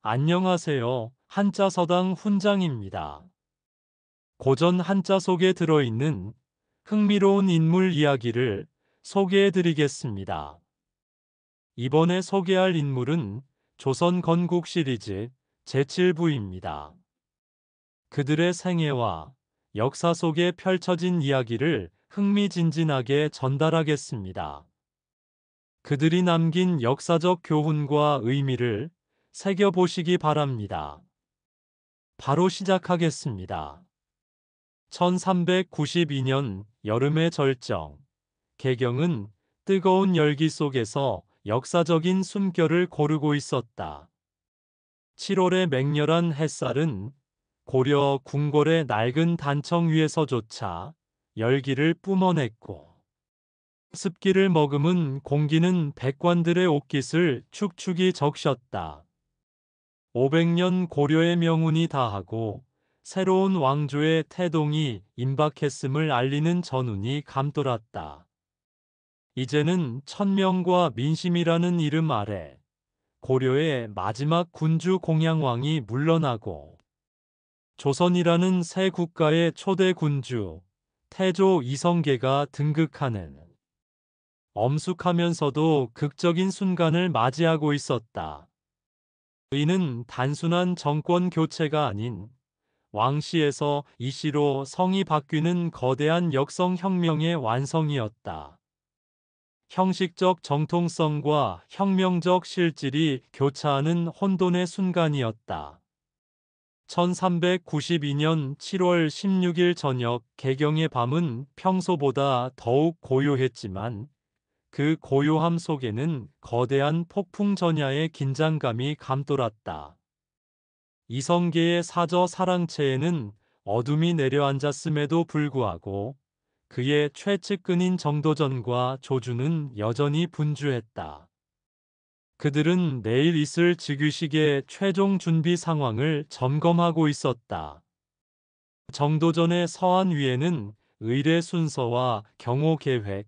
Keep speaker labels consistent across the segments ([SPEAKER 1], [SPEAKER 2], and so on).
[SPEAKER 1] 안녕하세요. 한자서당 훈장입니다. 고전 한자 속에 들어있는 흥미로운 인물 이야기를 소개해 드리겠습니다. 이번에 소개할 인물은 조선 건국 시리즈 제7부입니다. 그들의 생애와 역사 속에 펼쳐진 이야기를 흥미진진하게 전달하겠습니다. 그들이 남긴 역사적 교훈과 의미를 새겨보시기 바랍니다. 바로 시작하겠습니다. 1392년 여름의 절정. 개경은 뜨거운 열기 속에서 역사적인 숨결을 고르고 있었다. 7월의 맹렬한 햇살은 고려 궁궐의 낡은 단청 위에서조차 열기를 뿜어냈고, 습기를 머금은 공기는 백관들의 옷깃을 축축이 적셨다. 500년 고려의 명운이 다하고 새로운 왕조의 태동이 임박했음을 알리는 전운이 감돌았다. 이제는 천명과 민심이라는 이름 아래 고려의 마지막 군주 공양왕이 물러나고 조선이라는 새 국가의 초대 군주 태조 이성계가 등극하는 엄숙하면서도 극적인 순간을 맞이하고 있었다. 이는 단순한 정권 교체가 아닌 왕시에서 이시로 성이 바뀌는 거대한 역성혁명의 완성이었다. 형식적 정통성과 혁명적 실질이 교차하는 혼돈의 순간이었다. 1392년 7월 16일 저녁 개경의 밤은 평소보다 더욱 고요했지만 그 고요함 속에는 거대한 폭풍 전야의 긴장감이 감돌았다. 이성계의 사저 사랑채에는 어둠이 내려앉았음에도 불구하고 그의 최측근인 정도전과 조주는 여전히 분주했다. 그들은 내일 있을 즉위식의 최종 준비 상황을 점검하고 있었다. 정도전의 서한 위에는 의례 순서와 경호 계획,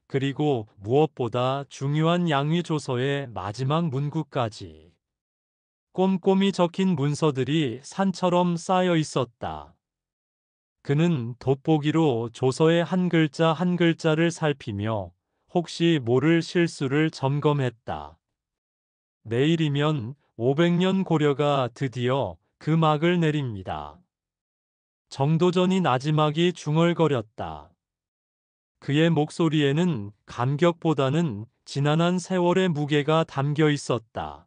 [SPEAKER 1] 그리고 무엇보다 중요한 양위조서의 마지막 문구까지 꼼꼼히 적힌 문서들이 산처럼 쌓여 있었다. 그는 돋보기로 조서의 한 글자 한 글자를 살피며 혹시 모를 실수를 점검했다. 내일이면 500년 고려가 드디어 그 막을 내립니다. 정도전이 나지막이 중얼거렸다. 그의 목소리에는 감격보다는 지난한 세월의 무게가 담겨 있었다.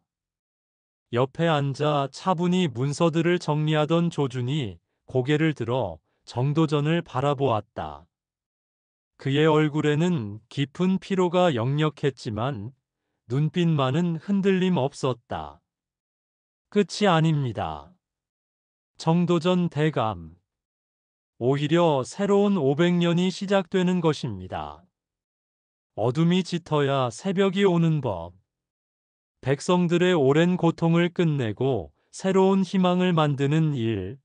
[SPEAKER 1] 옆에 앉아 차분히 문서들을 정리하던 조준이 고개를 들어 정도전을 바라보았다. 그의 얼굴에는 깊은 피로가 역력했지만 눈빛만은 흔들림 없었다. 끝이 아닙니다. 정도전 대감. 오히려 새로운 500년이 시작되는 것입니다. 어둠이 짙어야 새벽이 오는 법. 백성들의 오랜 고통을 끝내고 새로운 희망을 만드는 일.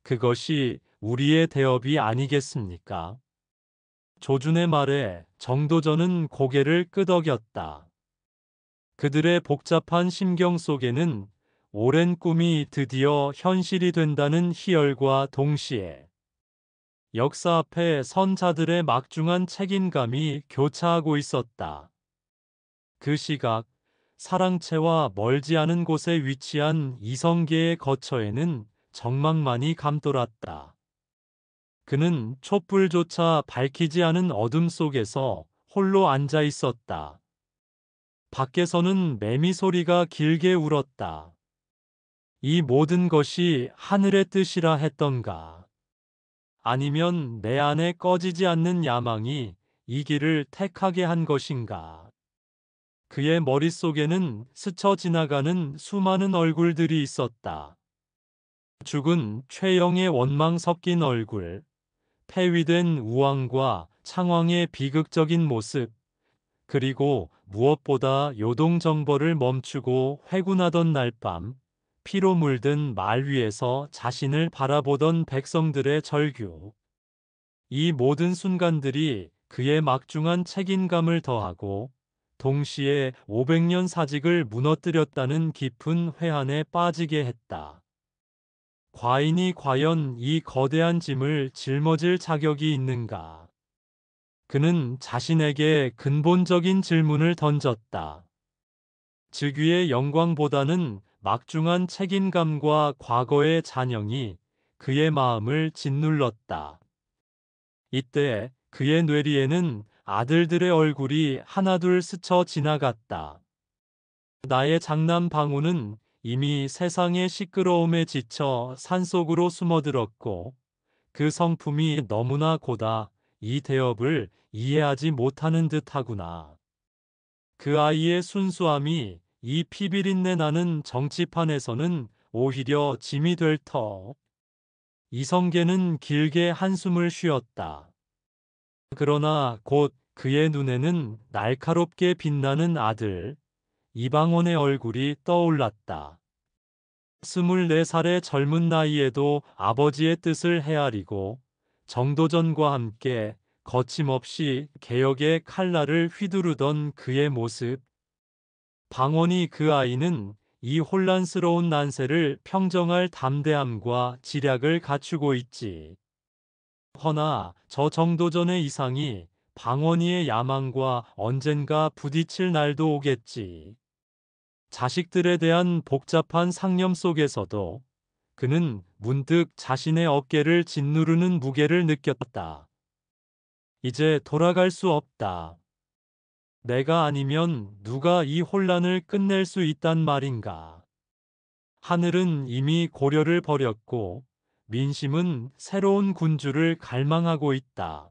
[SPEAKER 1] 그것이 우리의 대업이 아니겠습니까? 조준의 말에 정도전은 고개를 끄덕였다. 그들의 복잡한 심경 속에는 오랜 꿈이 드디어 현실이 된다는 희열과 동시에 역사 앞에 선 자들의 막중한 책임감이 교차하고 있었다. 그 시각, 사랑채와 멀지 않은 곳에 위치한 이성계의 거처에는 정막만이 감돌았다. 그는 촛불조차 밝히지 않은 어둠 속에서 홀로 앉아 있었다. 밖에서는 매미 소리가 길게 울었다. 이 모든 것이 하늘의 뜻이라 했던가? 아니면 내 안에 꺼지지 않는 야망이 이 길을 택하게 한 것인가? 그의 머릿속에는 스쳐 지나가는 수많은 얼굴들이 있었다. 죽은 최영의 원망 섞인 얼굴, 폐위된 우왕과 창왕의 비극적인 모습, 그리고 무엇보다 요동정벌을 멈추고 회군하던 날밤, 피로 물든 말 위에서 자신을 바라보던 백성들의 절규. 이 모든 순간들이 그의 막중한 책임감을 더하고 동시에 500년 사직을 무너뜨렸다는 깊은 회한에 빠지게 했다. 과인이 과연 이 거대한 짐을 짊어질 자격이 있는가? 그는 자신에게 근본적인 질문을 던졌다. 즉위의 영광보다는 막중한 책임감과 과거의 잔영이 그의 마음을 짓눌렀다. 이때 그의 뇌리에는 아들들의 얼굴이 하나둘 스쳐 지나갔다. 나의 장남 방우는 이미 세상의 시끄러움에 지쳐 산속으로 숨어들었고 그 성품이 너무나 고다 이 대업을 이해하지 못하는 듯하구나. 그 아이의 순수함이 이 피비린내 나는 정치판에서는 오히려 짐이 될 터. 이성계는 길게 한숨을 쉬었다. 그러나 곧 그의 눈에는 날카롭게 빛나는 아들 이방원의 얼굴이 떠올랐다. 24살의 젊은 나이에도 아버지의 뜻을 헤아리고 정도전과 함께 거침없이 개혁의 칼날을 휘두르던 그의 모습. 방원이 그 아이는 이 혼란스러운 난세를 평정할 담대함과 지략을 갖추고 있지. 허나 저 정도전의 이상이 방원이의 야망과 언젠가 부딪힐 날도 오겠지. 자식들에 대한 복잡한 상념 속에서도 그는 문득 자신의 어깨를 짓누르는 무게를 느꼈다. 이제 돌아갈 수 없다. 내가 아니면 누가 이 혼란을 끝낼 수 있단 말인가. 하늘은 이미 고려를 버렸고 민심은 새로운 군주를 갈망하고 있다.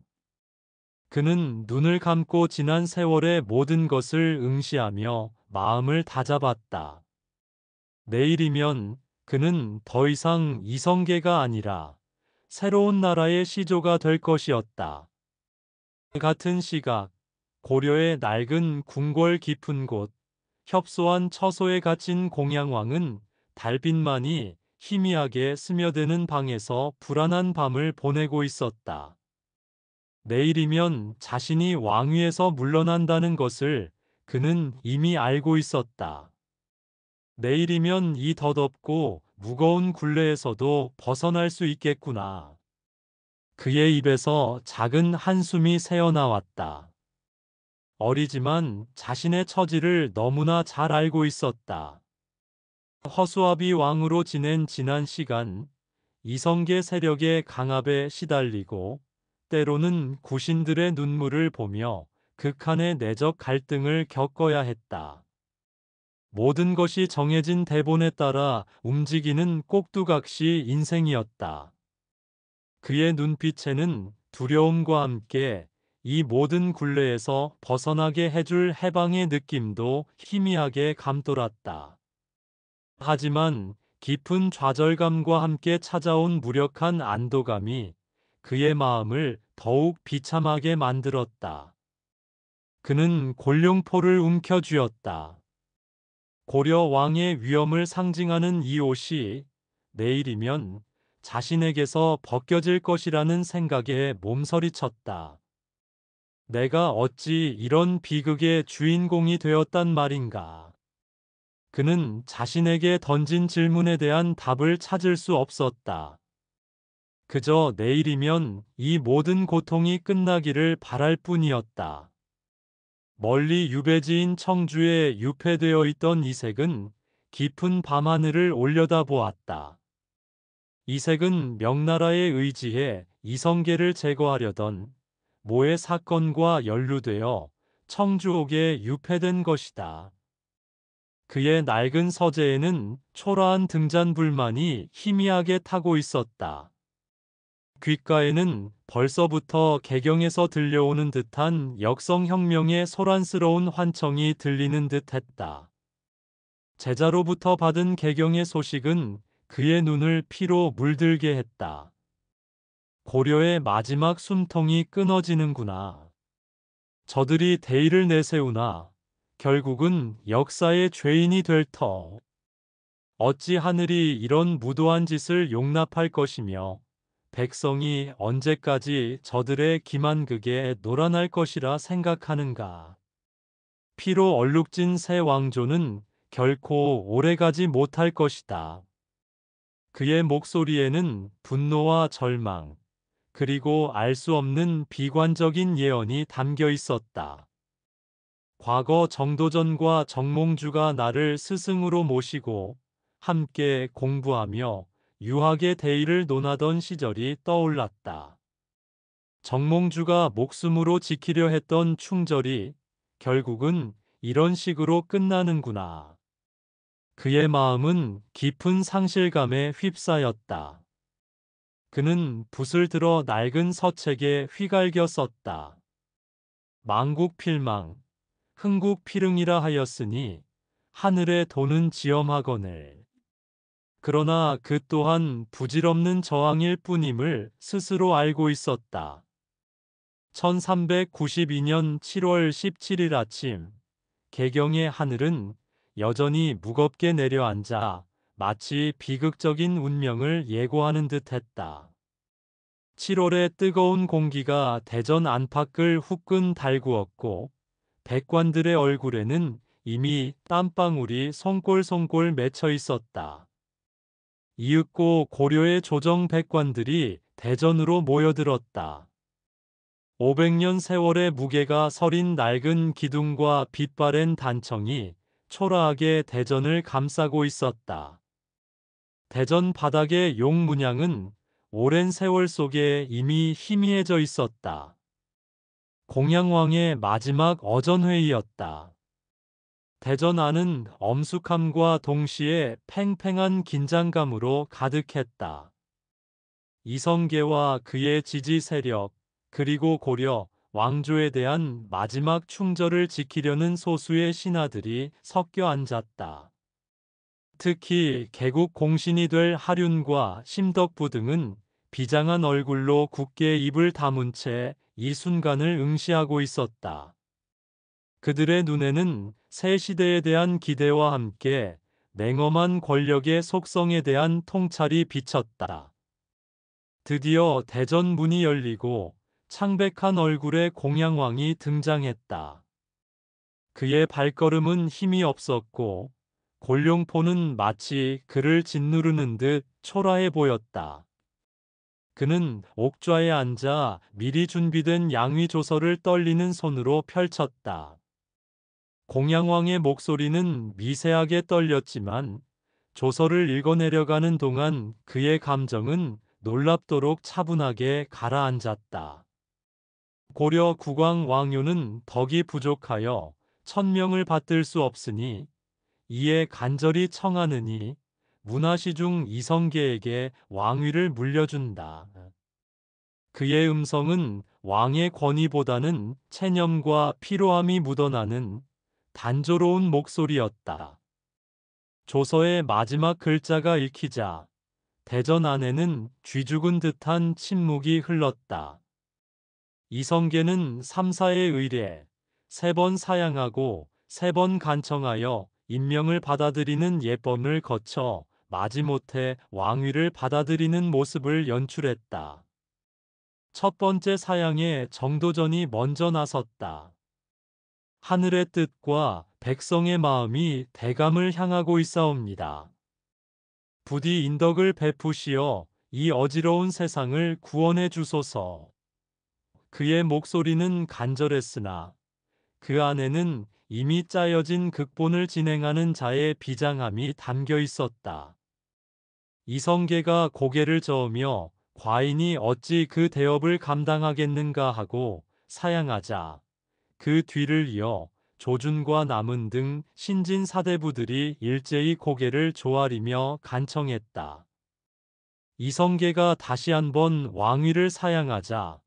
[SPEAKER 1] 그는 눈을 감고 지난 세월의 모든 것을 응시하며 마음을 다잡았다. 내일이면 그는 더 이상 이성계가 아니라 새로운 나라의 시조가 될 것이었다. 같은 시각, 고려의 낡은 궁궐 깊은 곳, 협소한 처소에 갇힌 공양왕은 달빛만이 희미하게 스며드는 방에서 불안한 밤을 보내고 있었다. 내일이면 자신이 왕위에서 물러난다는 것을 그는 이미 알고 있었다. 내일이면 이 덧없고 무거운 굴레에서도 벗어날 수 있겠구나. 그의 입에서 작은 한숨이 새어나왔다. 어리지만 자신의 처지를 너무나 잘 알고 있었다. 허수아비 왕으로 지낸 지난 시간, 이성계 세력의 강압에 시달리고 때로는 구신들의 눈물을 보며 극한의 내적 갈등을 겪어야 했다. 모든 것이 정해진 대본에 따라 움직이는 꼭두각시 인생이었다. 그의 눈빛에는 두려움과 함께 이 모든 굴레에서 벗어나게 해줄 해방의 느낌도 희미하게 감돌았다. 하지만 깊은 좌절감과 함께 찾아온 무력한 안도감이 그의 마음을 더욱 비참하게 만들었다. 그는 골룡포를 움켜쥐었다. 고려 왕의 위엄을 상징하는 이 옷이 내일이면 자신에게서 벗겨질 것이라는 생각에 몸서리쳤다. 내가 어찌 이런 비극의 주인공이 되었단 말인가. 그는 자신에게 던진 질문에 대한 답을 찾을 수 없었다. 그저 내일이면 이 모든 고통이 끝나기를 바랄 뿐이었다. 멀리 유배지인 청주에 유폐되어 있던 이색은 깊은 밤하늘을 올려다보았다. 이색은 명나라에 의지해 이성계를 제거하려던 모의 사건과 연루되어 청주옥에 유폐된 것이다. 그의 낡은 서재에는 초라한 등잔불만이 희미하게 타고 있었다. 귓가에는 벌써부터 개경에서 들려오는 듯한 역성혁명의 소란스러운 환청이 들리는 듯했다. 제자로부터 받은 개경의 소식은 그의 눈을 피로 물들게 했다. 고려의 마지막 숨통이 끊어지는구나. 저들이 대의를 내세우나 결국은 역사의 죄인이 될 터. 어찌 하늘이 이런 무도한 짓을 용납할 것이며 백성이 언제까지 저들의 기만극에 놀아날 것이라 생각하는가. 피로 얼룩진 새 왕조는 결코 오래가지 못할 것이다. 그의 목소리에는 분노와 절망, 그리고 알 수 없는 비관적인 예언이 담겨 있었다. 과거 정도전과 정몽주가 나를 스승으로 모시고 함께 공부하며 유학의 대의를 논하던 시절이 떠올랐다. 정몽주가 목숨으로 지키려 했던 충절이 결국은 이런 식으로 끝나는구나. 그의 마음은 깊은 상실감에 휩싸였다. 그는 붓을 들어 낡은 서책에 휘갈겨 썼다. 망국필망, 흥국필흥이라 하였으니 하늘에 도는 지엄하거늘. 그러나 그 또한 부질없는 저항일 뿐임을 스스로 알고 있었다. 1392년 7월 17일 아침, 개경의 하늘은 여전히 무겁게 내려앉아 마치 비극적인 운명을 예고하는 듯했다. 7월의 뜨거운 공기가 대전 안팎을 후끈 달구었고 백관들의 얼굴에는 이미 땀방울이 송골송골 맺혀 있었다. 이윽고 고려의 조정 백관들이 대전으로 모여들었다. 500년 세월의 무게가 서린 낡은 기둥과 빛바랜 단청이 초라하게 대전을 감싸고 있었다. 대전 바닥의 용문양은 오랜 세월 속에 이미 희미해져 있었다. 공양왕의 마지막 어전회의였다. 대전 안은 엄숙함과 동시에 팽팽한 긴장감으로 가득했다. 이성계와 그의 지지 세력, 그리고 고려 왕조에 대한 마지막 충절을 지키려는 소수의 신하들이 섞여 앉았다. 특히 개국 공신이 될 하륜과 심덕부 등은 비장한 얼굴로 굳게 입을 다문 채 이 순간을 응시하고 있었다. 그들의 눈에는 새 시대에 대한 기대와 함께 냉엄한 권력의 속성에 대한 통찰이 비쳤다. 드디어 대전 문이 열리고 창백한 얼굴의 공양왕이 등장했다. 그의 발걸음은 힘이 없었고 골룡포는 마치 그를 짓누르는 듯 초라해 보였다. 그는 옥좌에 앉아 미리 준비된 양위 조서를 떨리는 손으로 펼쳤다. 공양왕의 목소리는 미세하게 떨렸지만 조서를 읽어내려가는 동안 그의 감정은 놀랍도록 차분하게 가라앉았다. 고려 국왕 왕요는 덕이 부족하여 천명을 받들 수 없으니 이에 간절히 청하느니 문화시중 이성계에게 왕위를 물려준다. 그의 음성은 왕의 권위보다는 체념과 피로함이 묻어나는 단조로운 목소리였다. 조서의 마지막 글자가 읽히자 대전 안에는 쥐죽은 듯한 침묵이 흘렀다. 이성계는 3사의 의례, 3번 사양하고 3번 간청하여 임명을 받아들이는 예법을 거쳐 마지못해 왕위를 받아들이는 모습을 연출했다. 첫 번째 사양에 정도전이 먼저 나섰다. 하늘의 뜻과 백성의 마음이 대감을 향하고 있사옵니다. 부디 인덕을 베푸시어 이 어지러운 세상을 구원해 주소서. 그의 목소리는 간절했으나 그 안에는 이미 짜여진 극본을 진행하는 자의 비장함이 담겨 있었다. 이성계가 고개를 저으며 과인이 어찌 그 대업을 감당하겠는가 하고 사양하자 그 뒤를 이어 조준과 남은 등 신진 사대부들이 일제히 고개를 조아리며 간청했다. 이성계가 다시 한번 왕위를 사양하자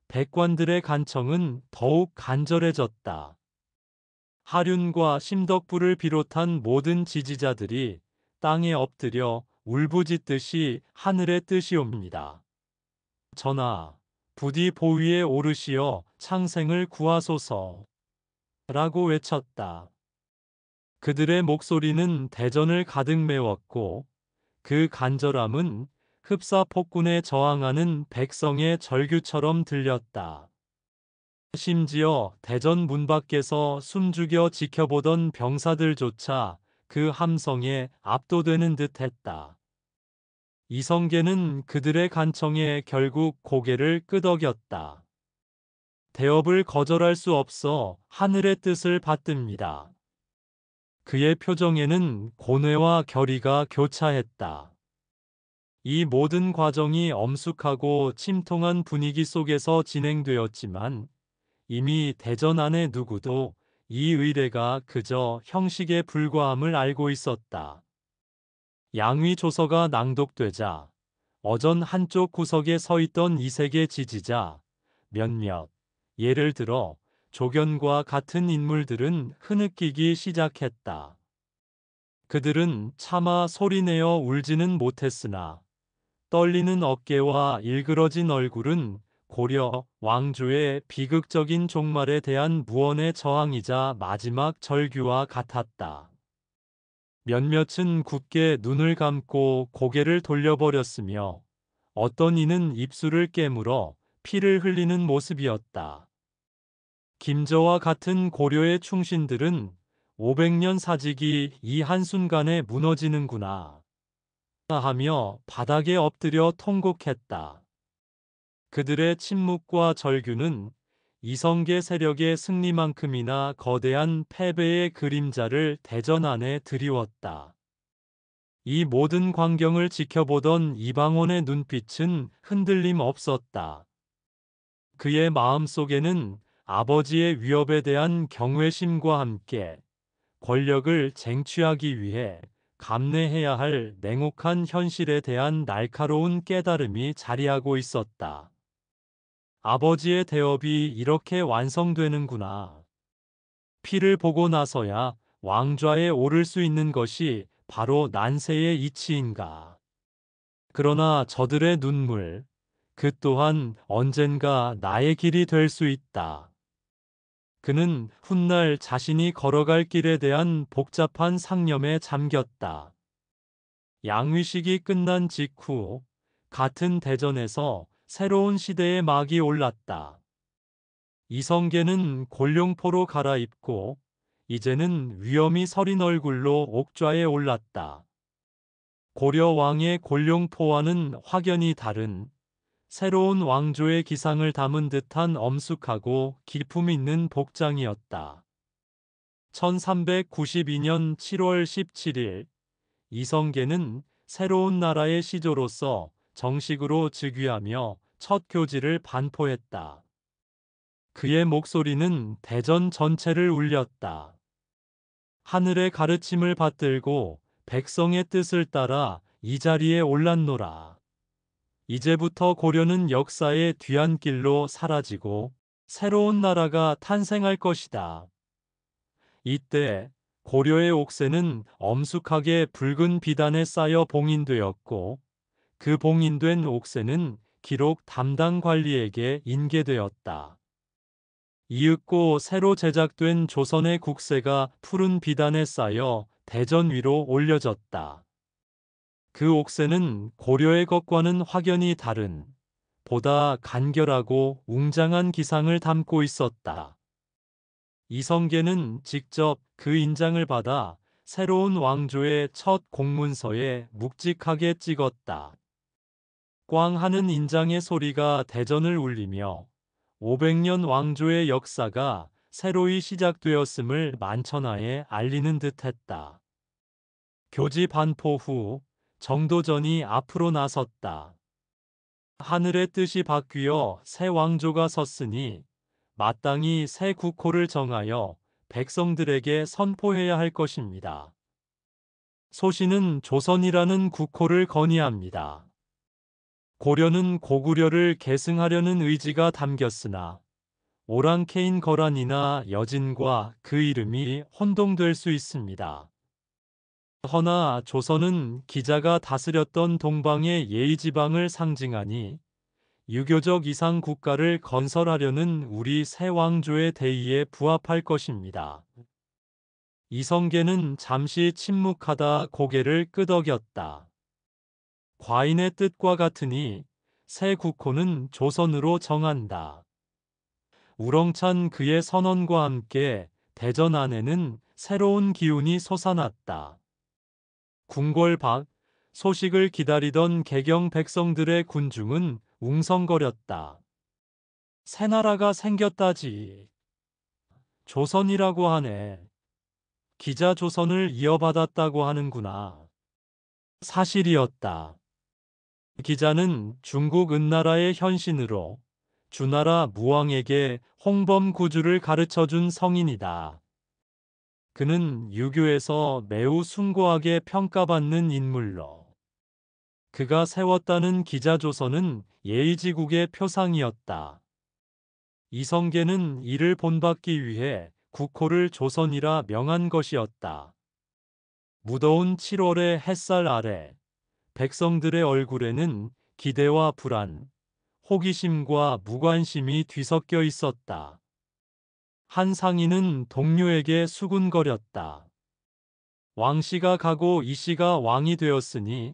[SPEAKER 1] 백관들의 간청은 더욱 간절해졌다. 하륜과 심덕부를 비롯한 모든 지지자들이 땅에 엎드려 울부짖듯이 하늘의 뜻이옵니다. 전하, 부디 보위에 오르시어 창생을 구하소서. 라고 외쳤다. 그들의 목소리는 대전을 가득 메웠고 그 간절함은 흡사 폭군에 저항하는 백성의 절규처럼 들렸다. 심지어 대전 문 밖에서 숨죽여 지켜보던 병사들조차 그 함성에 압도되는 듯했다. 이성계는 그들의 간청에 결국 고개를 끄덕였다. 대업을 거절할 수 없어 하늘의 뜻을 받듭니다. 그의 표정에는 고뇌와 결의가 교차했다. 이 모든 과정이 엄숙하고 침통한 분위기 속에서 진행되었지만 이미 대전 안의 누구도 이 의례가 그저 형식에 불과함을 알고 있었다. 양위 조서가 낭독되자 어전 한쪽 구석에 서 있던 이색의 지지자 몇몇, 예를 들어 조견과 같은 인물들은 흐느끼기 시작했다. 그들은 차마 소리내어 울지는 못했으나 떨리는 어깨와 일그러진 얼굴은 고려 왕조의 비극적인 종말에 대한 무언의 저항이자 마지막 절규와 같았다. 몇몇은 굳게 눈을 감고 고개를 돌려버렸으며 어떤 이는 입술을 깨물어 피를 흘리는 모습이었다. 김저와 같은 고려의 충신들은 500년 사직이 이 한순간에 무너지는구나 하며 바닥에 엎드려 통곡했다. 그들의 침묵과 절규는 이성계 세력의 승리만큼이나 거대한 패배의 그림자를 대전 안에 드리웠다. 이 모든 광경을 지켜보던 이방원의 눈빛은 흔들림 없었다. 그의 마음속에는 아버지의 위협에 대한 경외심과 함께 권력을 쟁취하기 위해 감내해야 할 냉혹한 현실에 대한 날카로운 깨달음이 자리하고 있었다. 아버지의 대업이 이렇게 완성되는구나. 피를 보고 나서야 왕좌에 오를 수 있는 것이 바로 난세의 이치인가. 그러나 저들의 눈물, 그 또한 언젠가 나의 길이 될 수 있다. 그는 훗날 자신이 걸어갈 길에 대한 복잡한 상념에 잠겼다. 양위식이 끝난 직후 같은 대전에서 새로운 시대의 막이 올랐다. 이성계는 골룡포로 갈아입고 이제는 위엄이 서린 얼굴로 옥좌에 올랐다. 고려 왕의 골룡포와는 확연히 다른 새로운 왕조의 기상을 담은 듯한 엄숙하고 기품 있는 복장이었다. 1392년 7월 17일 이성계는 새로운 나라의 시조로서 정식으로 즉위하며 첫 교지를 반포했다. 그의 목소리는 대전 전체를 울렸다. 하늘의 가르침을 받들고 백성의 뜻을 따라 이 자리에 올랐노라. 이제부터 고려는 역사의 뒤안길로 사라지고 새로운 나라가 탄생할 것이다. 이때 고려의 옥새는 엄숙하게 붉은 비단에 쌓여 봉인되었고 그 봉인된 옥새는 기록 담당 관리에게 인계되었다. 이윽고 새로 제작된 조선의 국세가 푸른 비단에 쌓여 대전 위로 올려졌다. 그 옥새는 고려의 것과는 확연히 다른 보다 간결하고 웅장한 기상을 담고 있었다. 이성계는 직접 그 인장을 받아 새로운 왕조의 첫 공문서에 묵직하게 찍었다. 꽝 하는 인장의 소리가 대전을 울리며 500년 왕조의 역사가 새로이 시작되었음을 만천하에 알리는 듯했다. 교지 반포 후 정도전이 앞으로 나섰다. 하늘의 뜻이 바뀌어 새 왕조가 섰으니 마땅히 새 국호를 정하여 백성들에게 선포해야 할 것입니다. 소신은 조선이라는 국호를 건의합니다. 고려는 고구려를 계승하려는 의지가 담겼으나 오랑캐인 거란이나 여진과 그 이름이 혼동될 수 있습니다. 허나 조선은 기자가 다스렸던 동방의 예의지방을 상징하니 유교적 이상 국가를 건설하려는 우리 새 왕조의 대의에 부합할 것입니다. 이성계는 잠시 침묵하다 고개를 끄덕였다. 과인의 뜻과 같으니 새 국호는 조선으로 정한다. 우렁찬 그의 선언과 함께 대전 안에는 새로운 기운이 솟아났다. 궁궐 밖 소식을 기다리던 개경 백성들의 군중은 웅성거렸다. 새 나라가 생겼다지. 조선이라고 하네. 기자 조선을 이어받았다고 하는구나. 사실이었다. 기자는 중국 은나라의 현신으로 주나라 무왕에게 홍범구주를 가르쳐준 성인이다. 그는 유교에서 매우 숭고하게 평가받는 인물로 그가 세웠다는 기자조선은 예의지국의 표상이었다. 이성계는 이를 본받기 위해 국호를 조선이라 명한 것이었다. 무더운 7월의 햇살 아래 백성들의 얼굴에는 기대와 불안, 호기심과 무관심이 뒤섞여 있었다. 한 상인은 동료에게 수군거렸다. 왕씨가 가고 이씨가 왕이 되었으니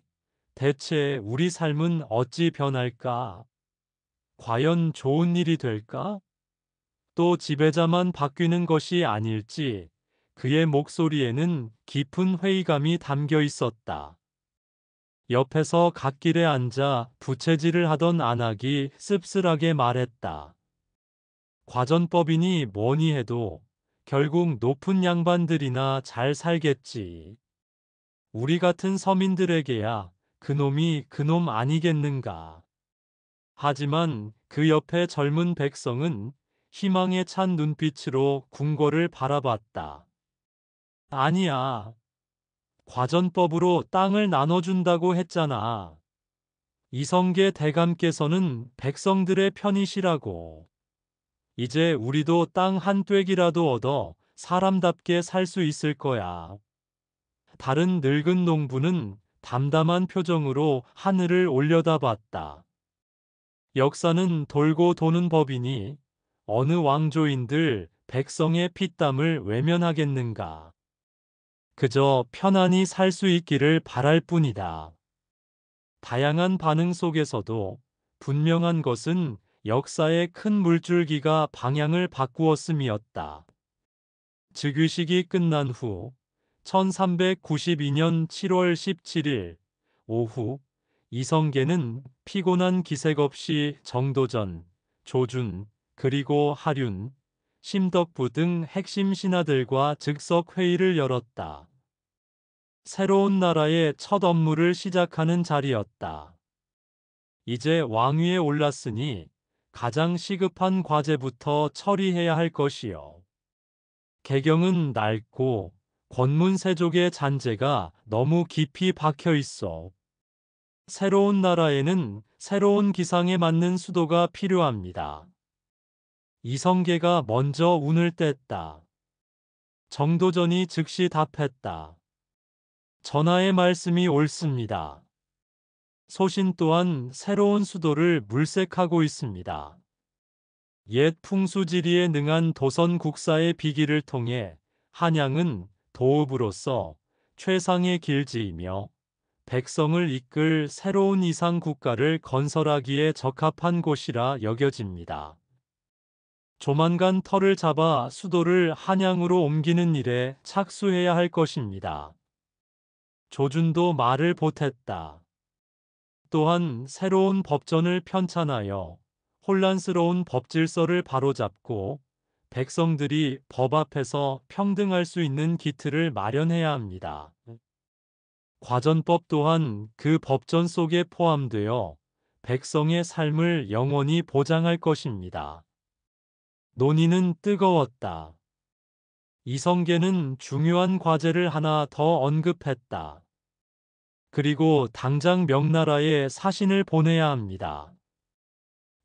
[SPEAKER 1] 대체 우리 삶은 어찌 변할까? 과연 좋은 일이 될까? 또 지배자만 바뀌는 것이 아닐지 그의 목소리에는 깊은 회의감이 담겨 있었다. 옆에서 갓길에 앉아 부채질을 하던 안악이 씁쓸하게 말했다. 과전법이니 뭐니 해도 결국 높은 양반들이나 잘 살겠지. 우리 같은 서민들에게야 그놈이 그놈 아니겠는가. 하지만 그 옆에 젊은 백성은 희망에 찬 눈빛으로 궁궐을 바라봤다. 아니야. 과전법으로 땅을 나눠준다고 했잖아. 이성계 대감께서는 백성들의 편이시라고. 이제 우리도 땅 한 뙑이라도 얻어 사람답게 살 수 있을 거야. 다른 늙은 농부는 담담한 표정으로 하늘을 올려다봤다. 역사는 돌고 도는 법이니 어느 왕조인들 백성의 피땀을 외면하겠는가. 그저 편안히 살 수 있기를 바랄 뿐이다. 다양한 반응 속에서도 분명한 것은 역사의 큰 물줄기가 방향을 바꾸었음이었다. 즉위식이 끝난 후 1392년 7월 17일 오후 이성계는 피곤한 기색 없이 정도전, 조준, 그리고 하륜, 심덕부 등 핵심 신하들과 즉석 회의를 열었다. 새로운 나라의 첫 업무를 시작하는 자리였다. 이제 왕위에 올랐으니 가장 시급한 과제부터 처리해야 할 것이요. 개경은 낡고 권문세족의 잔재가 너무 깊이 박혀 있어. 새로운 나라에는 새로운 기상에 맞는 수도가 필요합니다. 이성계가 먼저 운을 뗐다. 정도전이 즉시 답했다. 전하의 말씀이 옳습니다. 소신 또한 새로운 수도를 물색하고 있습니다. 옛 풍수지리에 능한 도선 국사의 비기를 통해 한양은 도읍으로서 최상의 길지이며 백성을 이끌 새로운 이상 국가를 건설하기에 적합한 곳이라 여겨집니다. 조만간 터를 잡아 수도를 한양으로 옮기는 일에 착수해야 할 것입니다. 조준도 말을 보탰다. 또한 새로운 법전을 편찬하여 혼란스러운 법질서를 바로잡고 백성들이 법 앞에서 평등할 수 있는 기틀을 마련해야 합니다. 과전법 또한 그 법전 속에 포함되어 백성의 삶을 영원히 보장할 것입니다. 논의는 뜨거웠다. 이성계는 중요한 과제를 하나 더 언급했다. 그리고 당장 명나라에 사신을 보내야 합니다.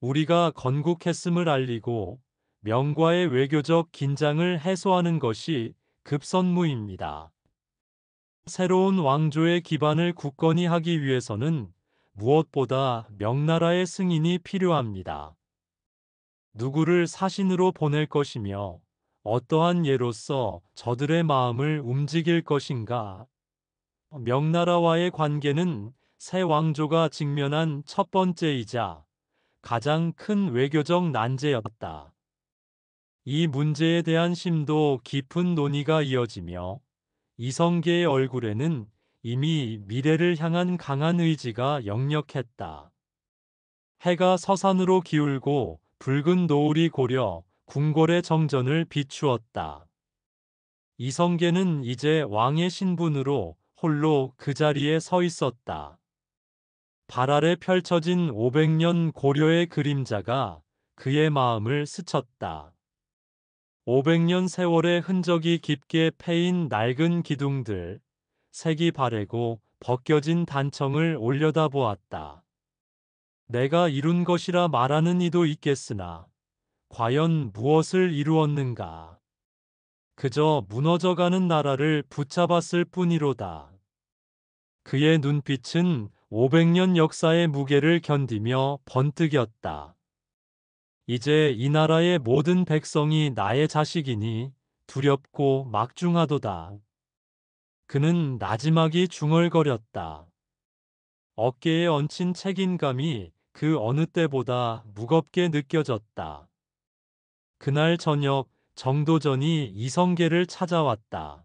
[SPEAKER 1] 우리가 건국했음을 알리고 명과의 외교적 긴장을 해소하는 것이 급선무입니다. 새로운 왕조의 기반을 굳건히 하기 위해서는 무엇보다 명나라의 승인이 필요합니다. 누구를 사신으로 보낼 것이며 어떠한 예로서 저들의 마음을 움직일 것인가? 명나라와의 관계는 새 왕조가 직면한 첫 번째이자 가장 큰 외교적 난제였다. 이 문제에 대한 심도 깊은 논의가 이어지며 이성계의 얼굴에는 이미 미래를 향한 강한 의지가 역력했다. 해가 서산으로 기울고 붉은 노을이 고려 궁궐의 정전을 비추었다. 이성계는 이제 왕의 신분으로 홀로 그 자리에 서 있었다. 발 아래 펼쳐진 500년 고려의 그림자가 그의 마음을 스쳤다. 500년 세월의 흔적이 깊게 패인 낡은 기둥들, 색이 바래고 벗겨진 단청을 올려다보았다. 내가 이룬 것이라 말하는 이도 있겠으나 과연 무엇을 이루었는가? 그저 무너져가는 나라를 붙잡았을 뿐이로다. 그의 눈빛은 500년 역사의 무게를 견디며 번뜩였다. 이제 이 나라의 모든 백성이 나의 자식이니 두렵고 막중하도다. 그는 나지막이 중얼거렸다. 어깨에 얹힌 책임감이 그 어느 때보다 무겁게 느껴졌다. 그날 저녁 정도전이 이성계를 찾아왔다.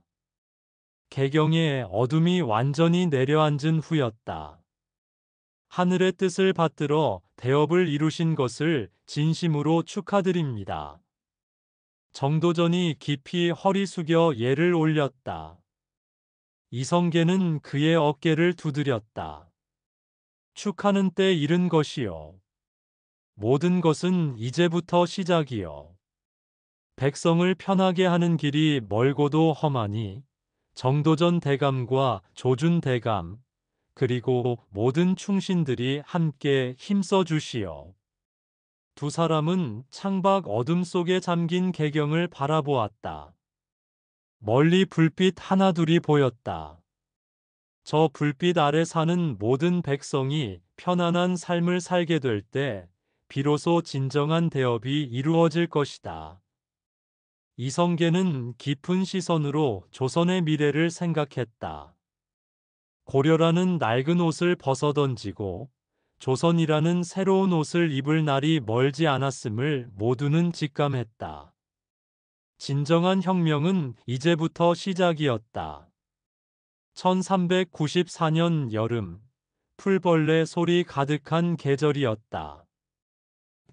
[SPEAKER 1] 개경의 어둠이 완전히 내려앉은 후였다. 하늘의 뜻을 받들어 대업을 이루신 것을 진심으로 축하드립니다. 정도전이 깊이 허리 숙여 예를 올렸다. 이성계는 그의 어깨를 두드렸다. 축하는 때 이른 것이요. 모든 것은 이제부터 시작이요. 백성을 편하게 하는 길이 멀고도 험하니 정도전 대감과 조준 대감 그리고 모든 충신들이 함께 힘써 주시오. 두 사람은 창밖 어둠 속에 잠긴 개경을 바라보았다. 멀리 불빛 하나둘이 보였다. 저 불빛 아래 사는 모든 백성이 편안한 삶을 살게 될 때 비로소 진정한 대업이 이루어질 것이다. 이성계는 깊은 시선으로 조선의 미래를 생각했다. 고려라는 낡은 옷을 벗어던지고 조선이라는 새로운 옷을 입을 날이 멀지 않았음을 모두는 직감했다. 진정한 혁명은 이제부터 시작이었다. 1394년 여름, 풀벌레 소리 가득한 계절이었다.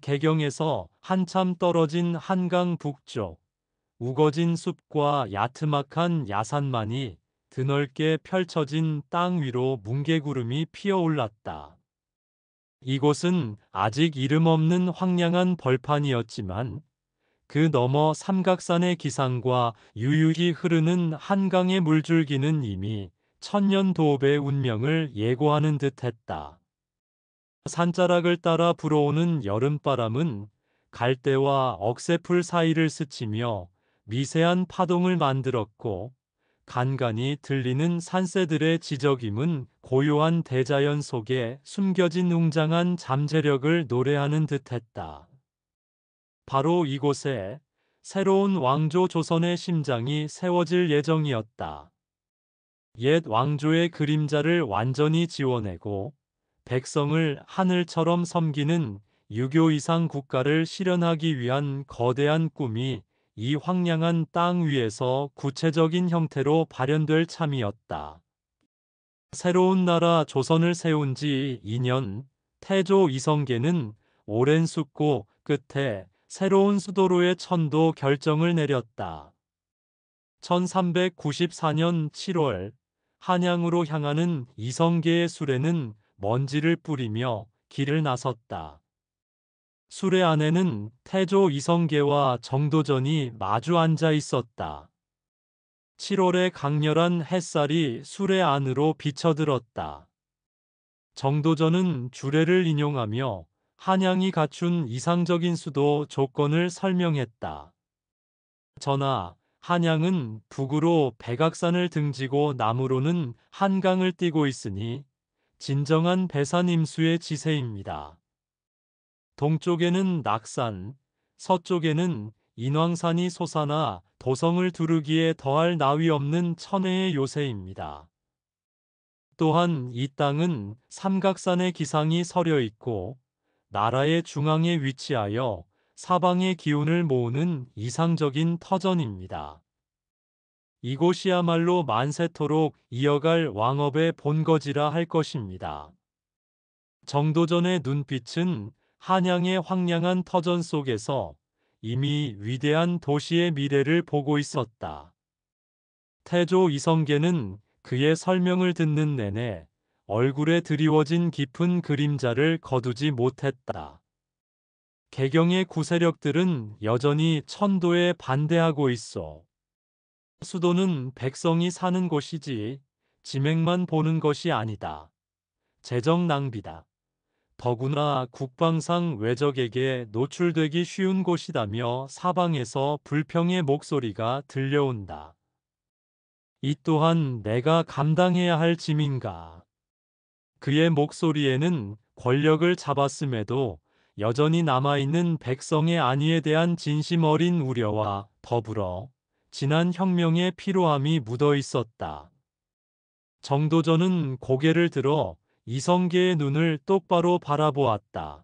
[SPEAKER 1] 개경에서 한참 떨어진 한강 북쪽, 우거진 숲과 야트막한 야산만이 드넓게 펼쳐진 땅 위로 뭉게구름이 피어올랐다. 이곳은 아직 이름 없는 황량한 벌판이었지만 그 너머 삼각산의 기상과 유유히 흐르는 한강의 물줄기는 이미 천년 도읍의 운명을 예고하는 듯했다. 산자락을 따라 불어오는 여름바람은 갈대와 억새풀 사이를 스치며 미세한 파동을 만들었고 간간이 들리는 산새들의 지저귀문 고요한 대자연 속에 숨겨진 웅장한 잠재력을 노래하는 듯했다. 바로 이곳에 새로운 왕조 조선의 심장이 세워질 예정이었다. 옛 왕조의 그림자를 완전히 지워내고 백성을 하늘처럼 섬기는 유교 이상 국가를 실현하기 위한 거대한 꿈이 이 황량한 땅 위에서 구체적인 형태로 발현될 참이었다. 새로운 나라 조선을 세운 지 2년, 태조 이성계는 오랜 숙고 끝에 새로운 수도로의 천도 결정을 내렸다. 1394년 7월, 한양으로 향하는 이성계의 수레는 먼지를 뿌리며 길을 나섰다. 수레 안에는 태조 이성계와 정도전이 마주 앉아 있었다. 7월의 강렬한 햇살이 수레 안으로 비쳐들었다. 정도전은 주례를 인용하며 한양이 갖춘 이상적인 수도 조건을 설명했다. 전하, 한양은 북으로 백악산을 등지고 남으로는 한강을 띠고 있으니 진정한 배산 임수의 지세입니다. 동쪽에는 낙산, 서쪽에는 인왕산이 솟아나 도성을 두르기에 더할 나위 없는 천혜의 요새입니다. 또한 이 땅은 삼각산의 기상이 서려 있고 나라의 중앙에 위치하여 사방의 기운을 모으는 이상적인 터전입니다. 이곳이야말로 만세토록 이어갈 왕업의 본거지라 할 것입니다. 정도전의 눈빛은 한양의 황량한 터전 속에서 이미 위대한 도시의 미래를 보고 있었다. 태조 이성계는 그의 설명을 듣는 내내 얼굴에 드리워진 깊은 그림자를 거두지 못했다. 개경의 구세력들은 여전히 천도에 반대하고 있어. 수도는 백성이 사는 곳이지 지맥만 보는 것이 아니다. 재정 낭비다. 더구나 국방상 외적에게 노출되기 쉬운 곳이다며 사방에서 불평의 목소리가 들려온다. 이 또한 내가 감당해야 할 짐인가? 그의 목소리에는 권력을 잡았음에도 여전히 남아있는 백성의 안위에 대한 진심 어린 우려와 더불어 지난 혁명의 피로함이 묻어 있었다. 정도전은 고개를 들어 이성계의 눈을 똑바로 바라보았다.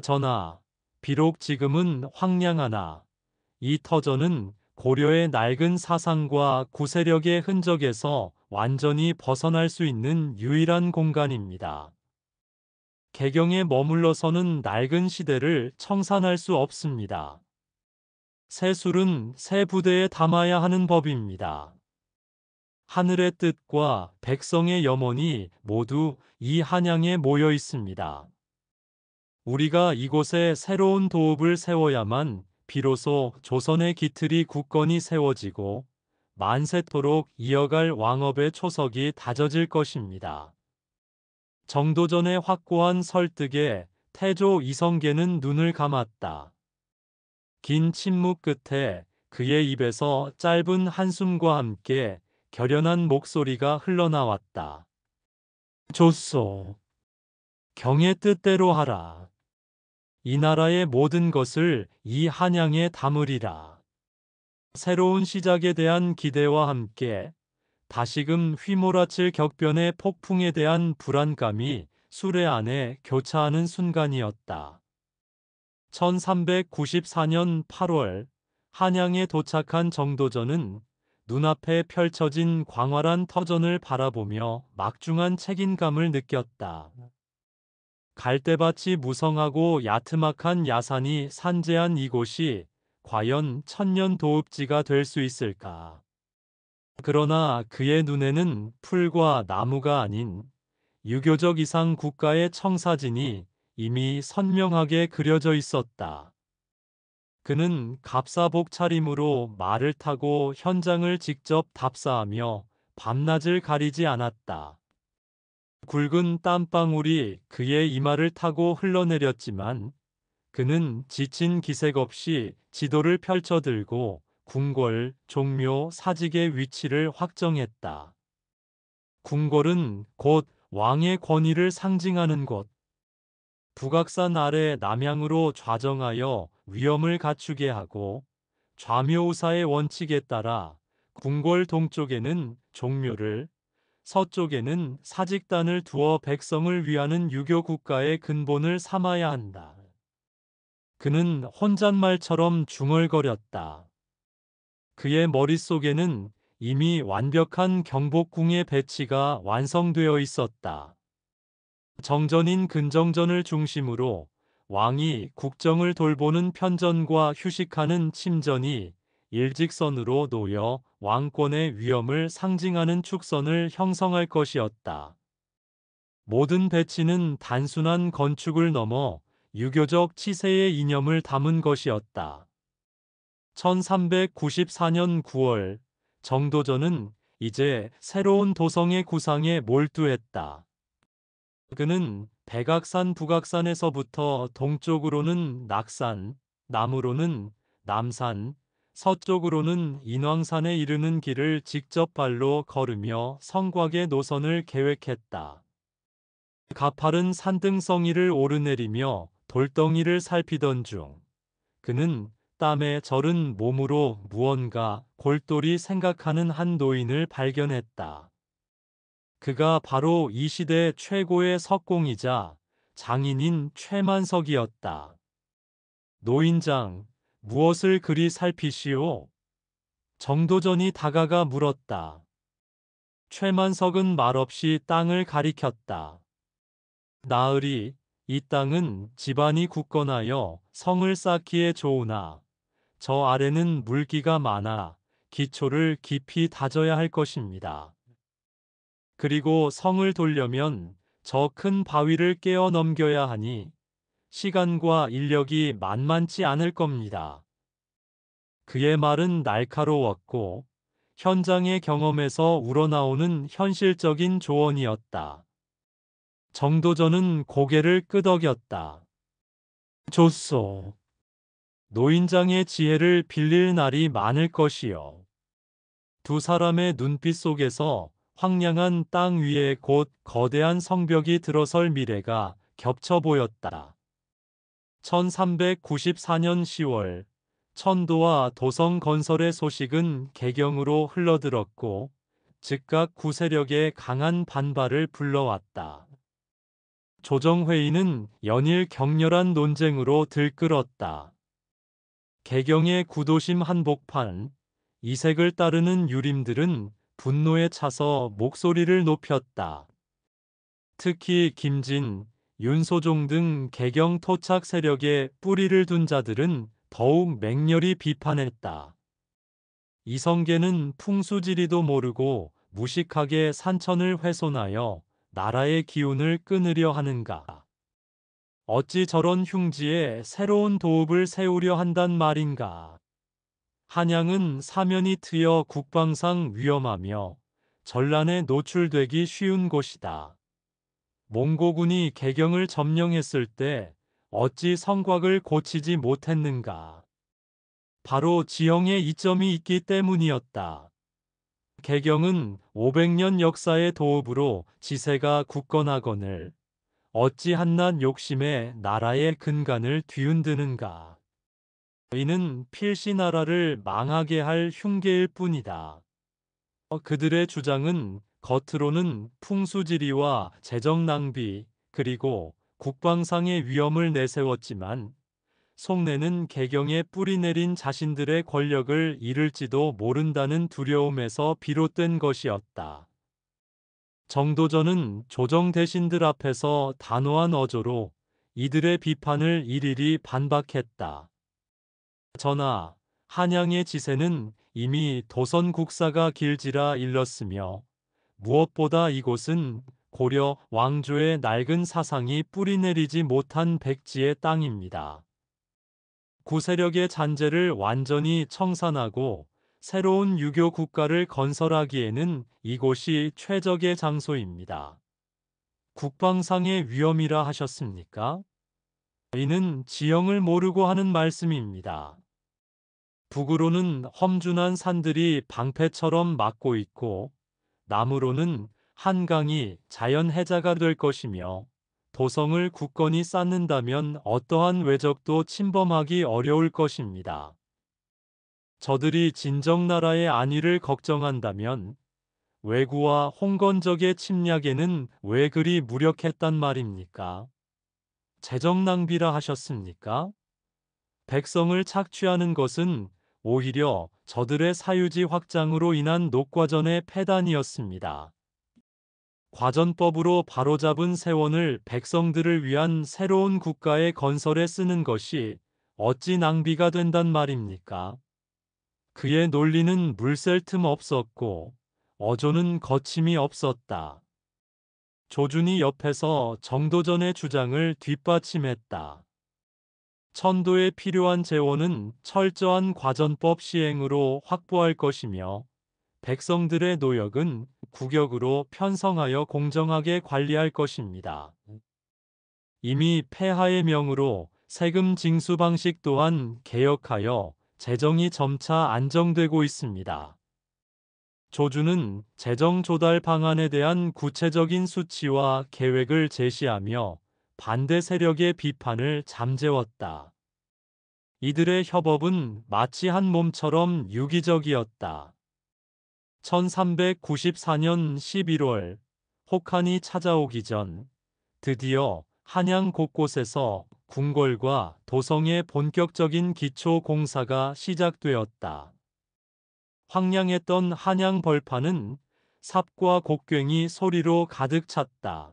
[SPEAKER 1] 전하, 비록 지금은 황량하나 이 터전은 고려의 낡은 사상과 구세력의 흔적에서 완전히 벗어날 수 있는 유일한 공간입니다. 개경에 머물러서는 낡은 시대를 청산할 수 없습니다. 새 술은 새 부대에 담아야 하는 법입니다. 하늘의 뜻과 백성의 염원이 모두 이 한양에 모여 있습니다. 우리가 이곳에 새로운 도읍을 세워야만 비로소 조선의 기틀이 굳건히 세워지고 만세토록 이어갈 왕업의 초석이 다져질 것입니다. 정도전의 확고한 설득에 태조 이성계는 눈을 감았다. 긴 침묵 끝에 그의 입에서 짧은 한숨과 함께 결연한 목소리가 흘러나왔다. 좋소. 경의 뜻대로 하라. 이 나라의 모든 것을 이 한양에 담으리라. 새로운 시작에 대한 기대와 함께 다시금 휘몰아칠 격변의 폭풍에 대한 불안감이 수레 안에 교차하는 순간이었다. 1394년 8월 한양에 도착한 정도전은 눈앞에 펼쳐진 광활한 터전을 바라보며 막중한 책임감을 느꼈다. 갈대밭이 무성하고 야트막한 야산이 산재한 이곳이 과연 천년 도읍지가 될 수 있을까? 그러나 그의 눈에는 풀과 나무가 아닌 유교적 이상 국가의 청사진이 이미 선명하게 그려져 있었다. 그는 갑사복 차림으로 말을 타고 현장을 직접 답사하며 밤낮을 가리지 않았다. 굵은 땀방울이 그의 이마를 타고 흘러내렸지만 그는 지친 기색 없이 지도를 펼쳐들고 궁궐, 종묘, 사직의 위치를 확정했다. 궁궐은 곧 왕의 권위를 상징하는 곳. 북악산 아래 남향으로 좌정하여 위엄을 갖추게 하고 좌묘우사의 원칙에 따라 궁궐 동쪽에는 종묘를, 서쪽에는 사직단을 두어 백성을 위하는 유교 국가의 근본을 삼아야 한다. 그는 혼잣말처럼 중얼거렸다. 그의 머릿속에는 이미 완벽한 경복궁의 배치가 완성되어 있었다. 정전인 근정전을 중심으로 왕이 국정을 돌보는 편전과 휴식하는 침전이 일직선으로 놓여 왕권의 위엄을 상징하는 축선을 형성할 것이었다. 모든 배치는 단순한 건축을 넘어 유교적 치세의 이념을 담은 것이었다. 1394년 9월 정도전은 이제 새로운 도성의 구상에 몰두했다. 그는 백악산 북악산에서부터 동쪽으로는 낙산, 남으로는 남산, 서쪽으로는 인왕산에 이르는 길을 직접 발로 걸으며 성곽의 노선을 계획했다. 가파른 산등성이를 오르내리며 돌덩이를 살피던 중 그는 땀에 절은 몸으로 무언가 골똘히 생각하는 한 노인을 발견했다. 그가 바로 이 시대 최고의 석공이자 장인인 최만석이었다. 노인장, 무엇을 그리 살피시오? 정도전이 다가가 물었다. 최만석은 말없이 땅을 가리켰다. 나으리, 이 땅은 집안이 굳건하여 성을 쌓기에 좋으나 저 아래는 물기가 많아 기초를 깊이 다져야 할 것입니다. 그리고 성을 돌려면 저 큰 바위를 깨어 넘겨야 하니 시간과 인력이 만만치 않을 겁니다. 그의 말은 날카로웠고 현장의 경험에서 우러나오는 현실적인 조언이었다. 정도전은 고개를 끄덕였다. 좋소. 노인장의 지혜를 빌릴 날이 많을 것이요. 두 사람의 눈빛 속에서 황량한 땅 위에 곧 거대한 성벽이 들어설 미래가 겹쳐 보였다. 1394년 10월 천도와 도성 건설의 소식은 개경으로 흘러들었고 즉각 구세력의 강한 반발을 불러왔다. 조정회의는 연일 격렬한 논쟁으로 들끓었다. 개경의 구도심 한복판, 이색을 따르는 유림들은 분노에 차서 목소리를 높였다. 특히 김진, 윤소종 등 개경 토착 세력에 뿌리를 둔 자들은 더욱 맹렬히 비판했다. 이성계는 풍수지리도 모르고 무식하게 산천을 훼손하여 나라의 기운을 끊으려 하는가. 어찌 저런 흉지에 새로운 도읍을 세우려 한단 말인가. 한양은 사면이 트여 국방상 위험하며 전란에 노출되기 쉬운 곳이다. 몽고군이 개경을 점령했을 때 어찌 성곽을 고치지 못했는가. 바로 지형에 이점이 있기 때문이었다. 개경은 500년 역사의 도읍으로 지세가 굳건하거늘 어찌 한낱 욕심에 나라의 근간을 뒤흔드는가. 이는 필시 나라를 망하게 할 흉계일 뿐이다. 그들의 주장은 겉으로는 풍수지리와 재정 낭비 그리고 국방상의 위험을 내세웠지만 속내는 개경에 뿌리내린 자신들의 권력을 잃을지도 모른다는 두려움에서 비롯된 것이었다. 정도전은 조정 대신들 앞에서 단호한 어조로 이들의 비판을 일일이 반박했다. 전하, 한양의 지세는 이미 도선 국사가 길지라 일렀으며 무엇보다 이곳은 고려 왕조의 낡은 사상이 뿌리내리지 못한 백지의 땅입니다. 구세력의 잔재를 완전히 청산하고 새로운 유교 국가를 건설하기에는 이곳이 최적의 장소입니다. 국방상의 위험이라 하셨습니까? 이는 지형을 모르고 하는 말씀입니다. 북으로는 험준한 산들이 방패처럼 막고 있고 남으로는 한강이 자연 해자가 될 것이며 도성을 굳건히 쌓는다면 어떠한 외적도 침범하기 어려울 것입니다. 저들이 진정나라의 안위를 걱정한다면 왜구와 홍건적의 침략에는 왜 그리 무력했단 말입니까? 재정 낭비라 하셨습니까? 백성을 착취하는 것은 오히려 저들의 사유지 확장으로 인한 녹과전의 패단이었습니다. 과전법으로 바로잡은 세원을 백성들을 위한 새로운 국가의 건설에 쓰는 것이 어찌 낭비가 된단 말입니까? 그의 논리는 물샐 틈 없었고 어조는 거침이 없었다. 조준이 옆에서 정도전의 주장을 뒷받침했다. 천도에 필요한 재원은 철저한 과전법 시행으로 확보할 것이며 백성들의 노역은 국역으로 편성하여 공정하게 관리할 것입니다. 이미 폐하의 명으로 세금 징수 방식 또한 개혁하여 재정이 점차 안정되고 있습니다. 조주는 재정 조달 방안에 대한 구체적인 수치와 계획을 제시하며 반대 세력의 비판을 잠재웠다. 이들의 협업은 마치 한 몸처럼 유기적이었다. 1394년 11월 혹한이 찾아오기 전 드디어 한양 곳곳에서 궁궐과 도성의 본격적인 기초 공사가 시작되었다. 황량했던 한양 벌판은 삽과 곡괭이 소리로 가득 찼다.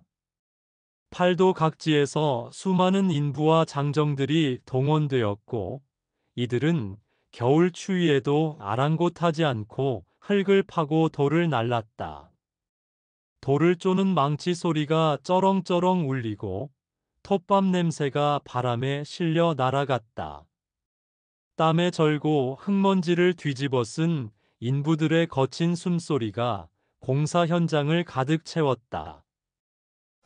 [SPEAKER 1] 팔도 각지에서 수많은 인부와 장정들이 동원되었고, 이들은 겨울 추위에도 아랑곳하지 않고 흙을 파고 돌을 날랐다. 돌을 쪼는 망치 소리가 쩌렁쩌렁 울리고 톱밥 냄새가 바람에 실려 날아갔다. 땀에 절고 흙먼지를 뒤집어 쓴 인부들의 거친 숨소리가 공사 현장을 가득 채웠다.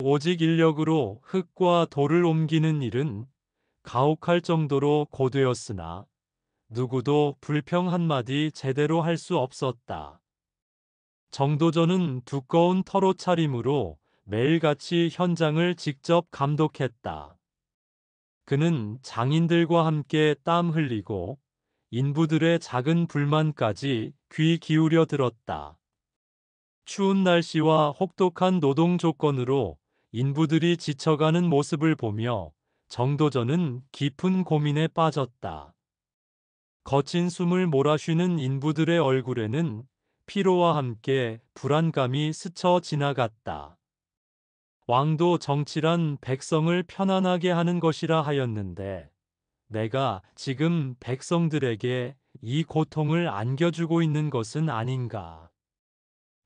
[SPEAKER 1] 오직 인력으로 흙과 돌을 옮기는 일은 가혹할 정도로 고되었으나 누구도 불평 한마디 제대로 할 수 없었다. 정도전은 두꺼운 털옷 차림으로 매일같이 현장을 직접 감독했다. 그는 장인들과 함께 땀 흘리고 인부들의 작은 불만까지 귀 기울여 들었다. 추운 날씨와 혹독한 노동 조건으로 인부들이 지쳐가는 모습을 보며 정도전은 깊은 고민에 빠졌다. 거친 숨을 몰아쉬는 인부들의 얼굴에는 피로와 함께 불안감이 스쳐 지나갔다. 왕도 정치란 백성을 편안하게 하는 것이라 하였는데, 내가 지금 백성들에게 이 고통을 안겨주고 있는 것은 아닌가.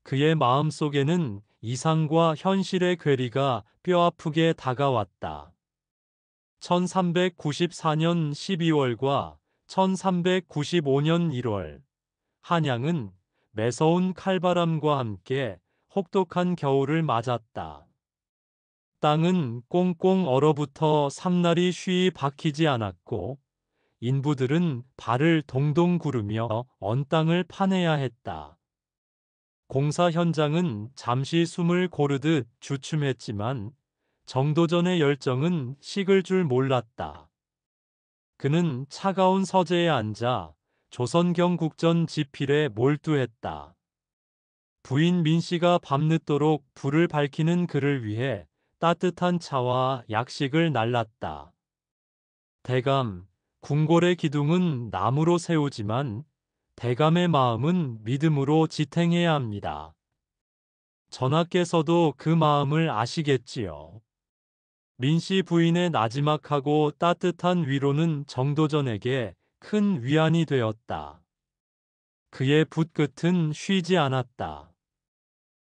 [SPEAKER 1] 그의 마음속에는 이상과 현실의 괴리가 뼈아프게 다가왔다. 1394년 12월과 1395년 1월, 한양은 매서운 칼바람과 함께 혹독한 겨울을 맞았다. 땅은 꽁꽁 얼어붙어 삼날이 쉬이 박히지 않았고, 인부들은 발을 동동 구르며 언 땅을 파내야 했다. 공사 현장은 잠시 숨을 고르듯 주춤했지만 정도전의 열정은 식을 줄 몰랐다. 그는 차가운 서재에 앉아 조선경 국전 지필에 몰두했다. 부인 민씨가 밤늦도록 불을 밝히는 그를 위해 따뜻한 차와 약식을 날랐다. 대감, 궁궐의 기둥은 나무로 세우지만 대감의 마음은 믿음으로 지탱해야 합니다. 전하께서도 그 마음을 아시겠지요. 민씨 부인의 나지막하고 따뜻한 위로는 정도전에게 큰 위안이 되었다. 그의 붓끝은 쉬지 않았다.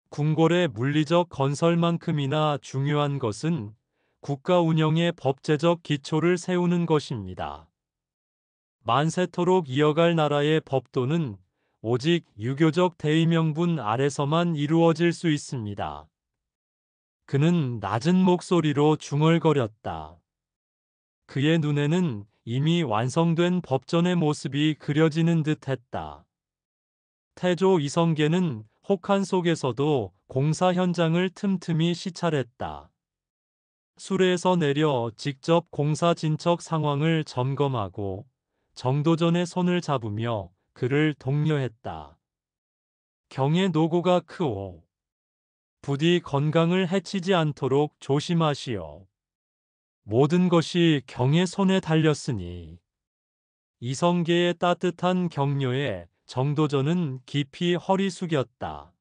[SPEAKER 1] 궁궐의 물리적 건설만큼이나 중요한 것은 국가 운영의 법제적 기초를 세우는 것입니다. 만세토록 이어갈 나라의 법도는 오직 유교적 대의명분 아래서만 이루어질 수 있습니다. 그는 낮은 목소리로 중얼거렸다. 그의 눈에는 이미 완성된 법전의 모습이 그려지는 듯했다. 태조 이성계는 혹한 속에서도 공사 현장을 틈틈이 시찰했다. 수레에서 내려 직접 공사 진척 상황을 점검하고 정도전의 손을 잡으며 그를 독려했다. 경의 노고가 크오. 부디 건강을 해치지 않도록 조심하시오. 모든 것이 경의 손에 달렸으니. 이성계의 따뜻한 격려에 정도전은 깊이 허리 숙였다.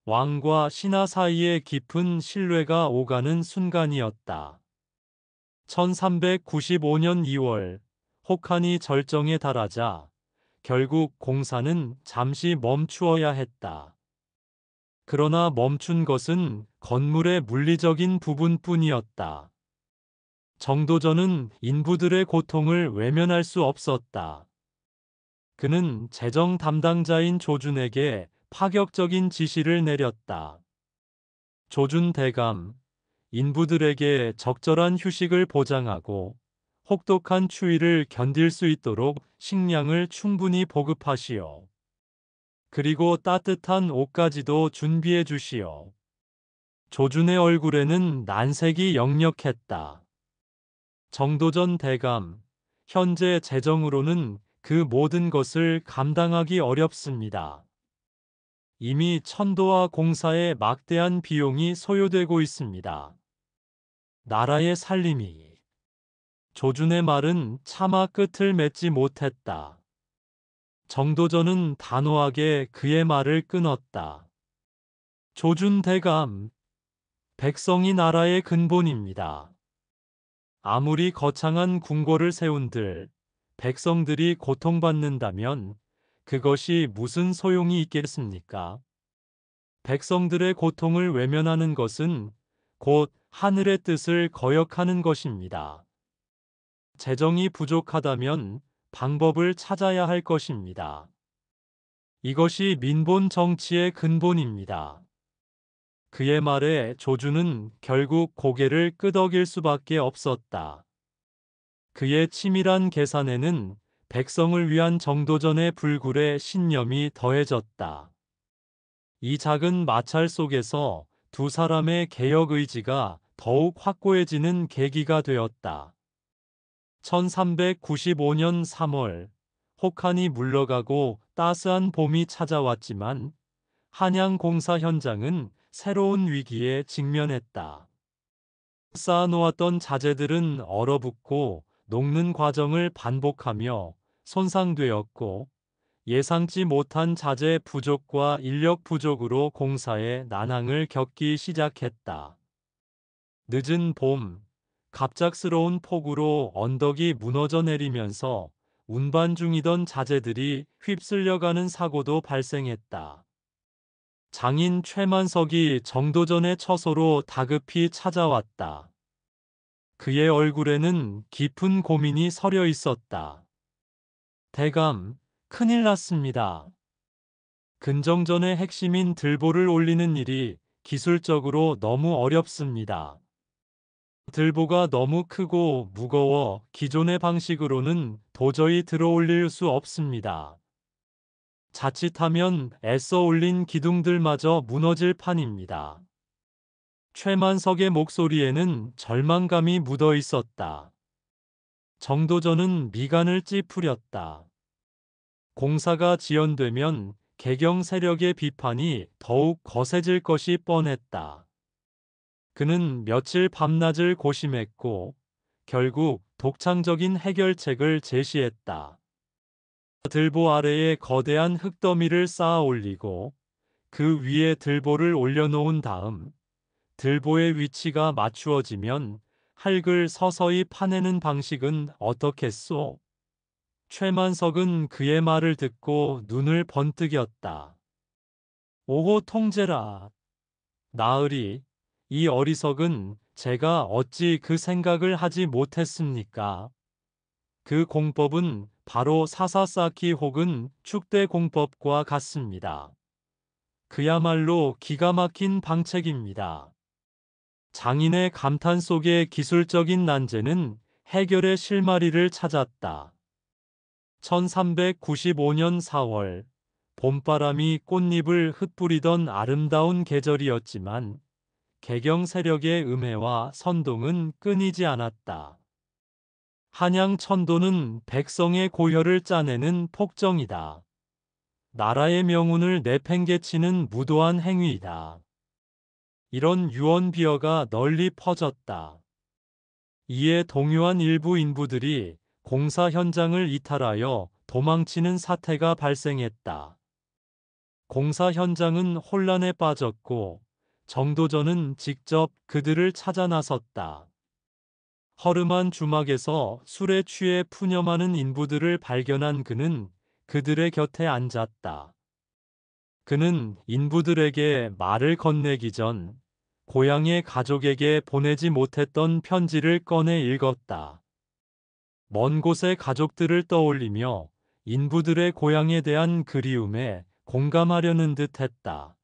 [SPEAKER 1] 왕과 신하 사이에 깊은 신뢰가 오가는 순간이었다. 1395년 2월, 혹한이 절정에 달하자 결국 공사는 잠시 멈추어야 했다. 그러나 멈춘 것은 건물의 물리적인 부분뿐이었다. 정도전은 인부들의 고통을 외면할 수 없었다. 그는 재정 담당자인 조준에게 파격적인 지시를 내렸다. 조준 대감, 인부들에게 적절한 휴식을 보장하고 혹독한 추위를 견딜 수 있도록 식량을 충분히 보급하시오. 그리고 따뜻한 옷까지도 준비해 주시오. 조준의 얼굴에는 난색이 역력했다. 정도전 대감, 현재 재정으로는 그 모든 것을 감당하기 어렵습니다. 이미 천도와 공사에 막대한 비용이 소요되고 있습니다. 나라의 살림이 조준의 말은 차마 끝을 맺지 못했다. 정도전은 단호하게 그의 말을 끊었다. 조준 대감, 백성이 나라의 근본입니다. 아무리 거창한 궁궐을 세운들 백성들이 고통받는다면 그것이 무슨 소용이 있겠습니까? 백성들의 고통을 외면하는 것은 곧 하늘의 뜻을 거역하는 것입니다. 재정이 부족하다면 방법을 찾아야 할 것입니다. 이것이 민본 정치의 근본입니다. 그의 말에 조주는 결국 고개를 끄덕일 수밖에 없었다. 그의 치밀한 계산에는 백성을 위한 정도전의 불굴의 신념이 더해졌다. 이 작은 마찰 속에서 두 사람의 개혁 의지가 더욱 확고해지는 계기가 되었다. 1395년 3월, 혹한이 물러가고 따스한 봄이 찾아왔지만 한양 공사 현장은 새로운 위기에 직면했다. 쌓아놓았던 자재들은 얼어붙고 녹는 과정을 반복하며 손상되었고, 예상치 못한 자재 부족과 인력 부족으로 공사에 난항을 겪기 시작했다. 늦은 봄, 갑작스러운 폭우로 언덕이 무너져 내리면서 운반 중이던 자재들이 휩쓸려가는 사고도 발생했다. 장인 최만석이 정도전의 처소로 다급히 찾아왔다. 그의 얼굴에는 깊은 고민이 서려 있었다. 대감, 큰일 났습니다. 근정전의 핵심인 들보를 올리는 일이 기술적으로 너무 어렵습니다. 들보가 너무 크고 무거워 기존의 방식으로는 도저히 들어 올릴 수 없습니다. 자칫하면 애써 올린 기둥들마저 무너질 판입니다. 최만석의 목소리에는 절망감이 묻어 있었다. 정도전은 미간을 찌푸렸다. 공사가 지연되면 개경 세력의 비판이 더욱 거세질 것이 뻔했다. 그는 며칠 밤낮을 고심했고 결국 독창적인 해결책을 제시했다. 들보 아래에 거대한 흙더미를 쌓아 올리고 그 위에 들보를 올려놓은 다음 들보의 위치가 맞추어지면 흙을 서서히 파내는 방식은 어떻겠소? 최만석은 그의 말을 듣고 눈을 번뜩였다. 오호 통제라. 나으리, 이 어리석은 제가 어찌 그 생각을 하지 못했습니까? 그 공법은 바로 사사사키 혹은 축대 공법과 같습니다. 그야말로 기가 막힌 방책입니다. 장인의 감탄 속의 기술적인 난제는 해결의 실마리를 찾았다. 1395년 4월, 봄바람이 꽃잎을 흩뿌리던 아름다운 계절이었지만 개경 세력의 음해와 선동은 끊이지 않았다. 한양 천도는 백성의 고혈을 짜내는 폭정이다. 나라의 명운을 내팽개치는 무도한 행위이다. 이런 유언비어가 널리 퍼졌다. 이에 동요한 일부 인부들이 공사 현장을 이탈하여 도망치는 사태가 발생했다. 공사 현장은 혼란에 빠졌고 정도전은 직접 그들을 찾아 나섰다. 허름한 주막에서 술에 취해 푸념하는 인부들을 발견한 그는 그들의 곁에 앉았다. 그는 인부들에게 말을 건네기 전 고향의 가족에게 보내지 못했던 편지를 꺼내 읽었다. 먼 곳의 가족들을 떠올리며 인부들의 고향에 대한 그리움에 공감하려는 듯 했다.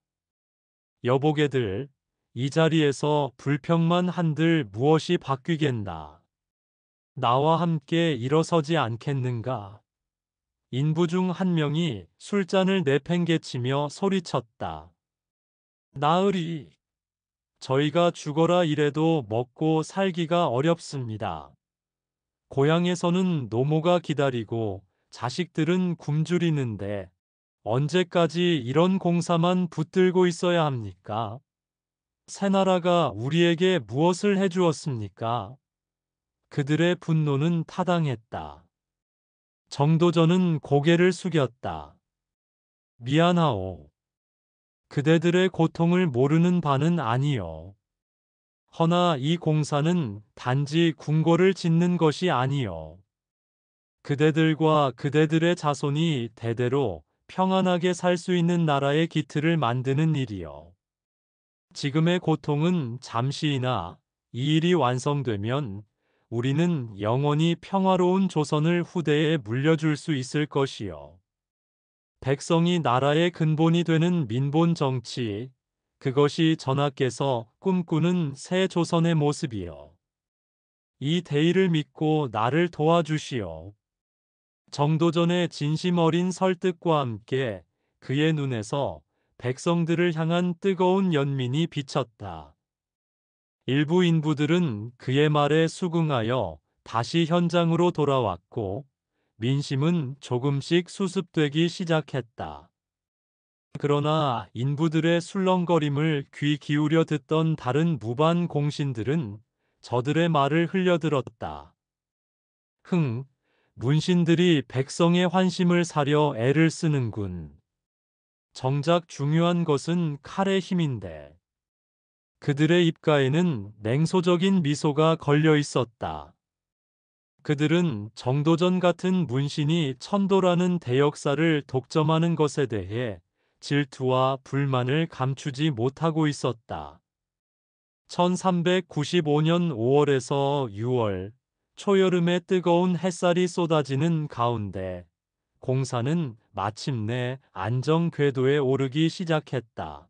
[SPEAKER 1] 여보게들, 이 자리에서 불평만 한들 무엇이 바뀌겠나. 나와 함께 일어서지 않겠는가. 인부 중 한 명이 술잔을 내팽개치며 소리쳤다. 나으리, 저희가 죽어라 이래도 먹고 살기가 어렵습니다. 고향에서는 노모가 기다리고 자식들은 굶주리는데 언제까지 이런 공사만 붙들고 있어야 합니까? 새나라가 우리에게 무엇을 해주었습니까? 그들의 분노는 타당했다. 정도전은 고개를 숙였다. 미안하오. 그대들의 고통을 모르는 바는 아니요. 허나 이 공사는 단지 궁궐을 짓는 것이 아니요. 그대들과 그대들의 자손이 대대로 평안하게 살 수 있는 나라의 기틀을 만드는 일이요. 지금의 고통은 잠시이나 이 일이 완성되면 우리는 영원히 평화로운 조선을 후대에 물려줄 수 있을 것이요. 백성이 나라의 근본이 되는 민본 정치, 그것이 전하께서 꿈꾸는 새 조선의 모습이요. 이 대의를 믿고 나를 도와주시오. 정도전의 진심 어린 설득과 함께 그의 눈에서 백성들을 향한 뜨거운 연민이 비쳤다. 일부 인부들은 그의 말에 수긍하여 다시 현장으로 돌아왔고, 민심은 조금씩 수습되기 시작했다. 그러나 인부들의 술렁거림을 귀 기울여 듣던 다른 무반 공신들은 저들의 말을 흘려들었다. 문신들이 백성의 환심을 사려 애를 쓰는군. 정작 중요한 것은 칼의 힘인데. 그들의 입가에는 냉소적인 미소가 걸려 있었다. 그들은 정도전 같은 문신이 천도라는 대역사를 독점하는 것에 대해 질투와 불만을 감추지 못하고 있었다. 1395년 5월에서 6월, 초여름의 뜨거운 햇살이 쏟아지는 가운데 공사는 마침내 안정 궤도에 오르기 시작했다.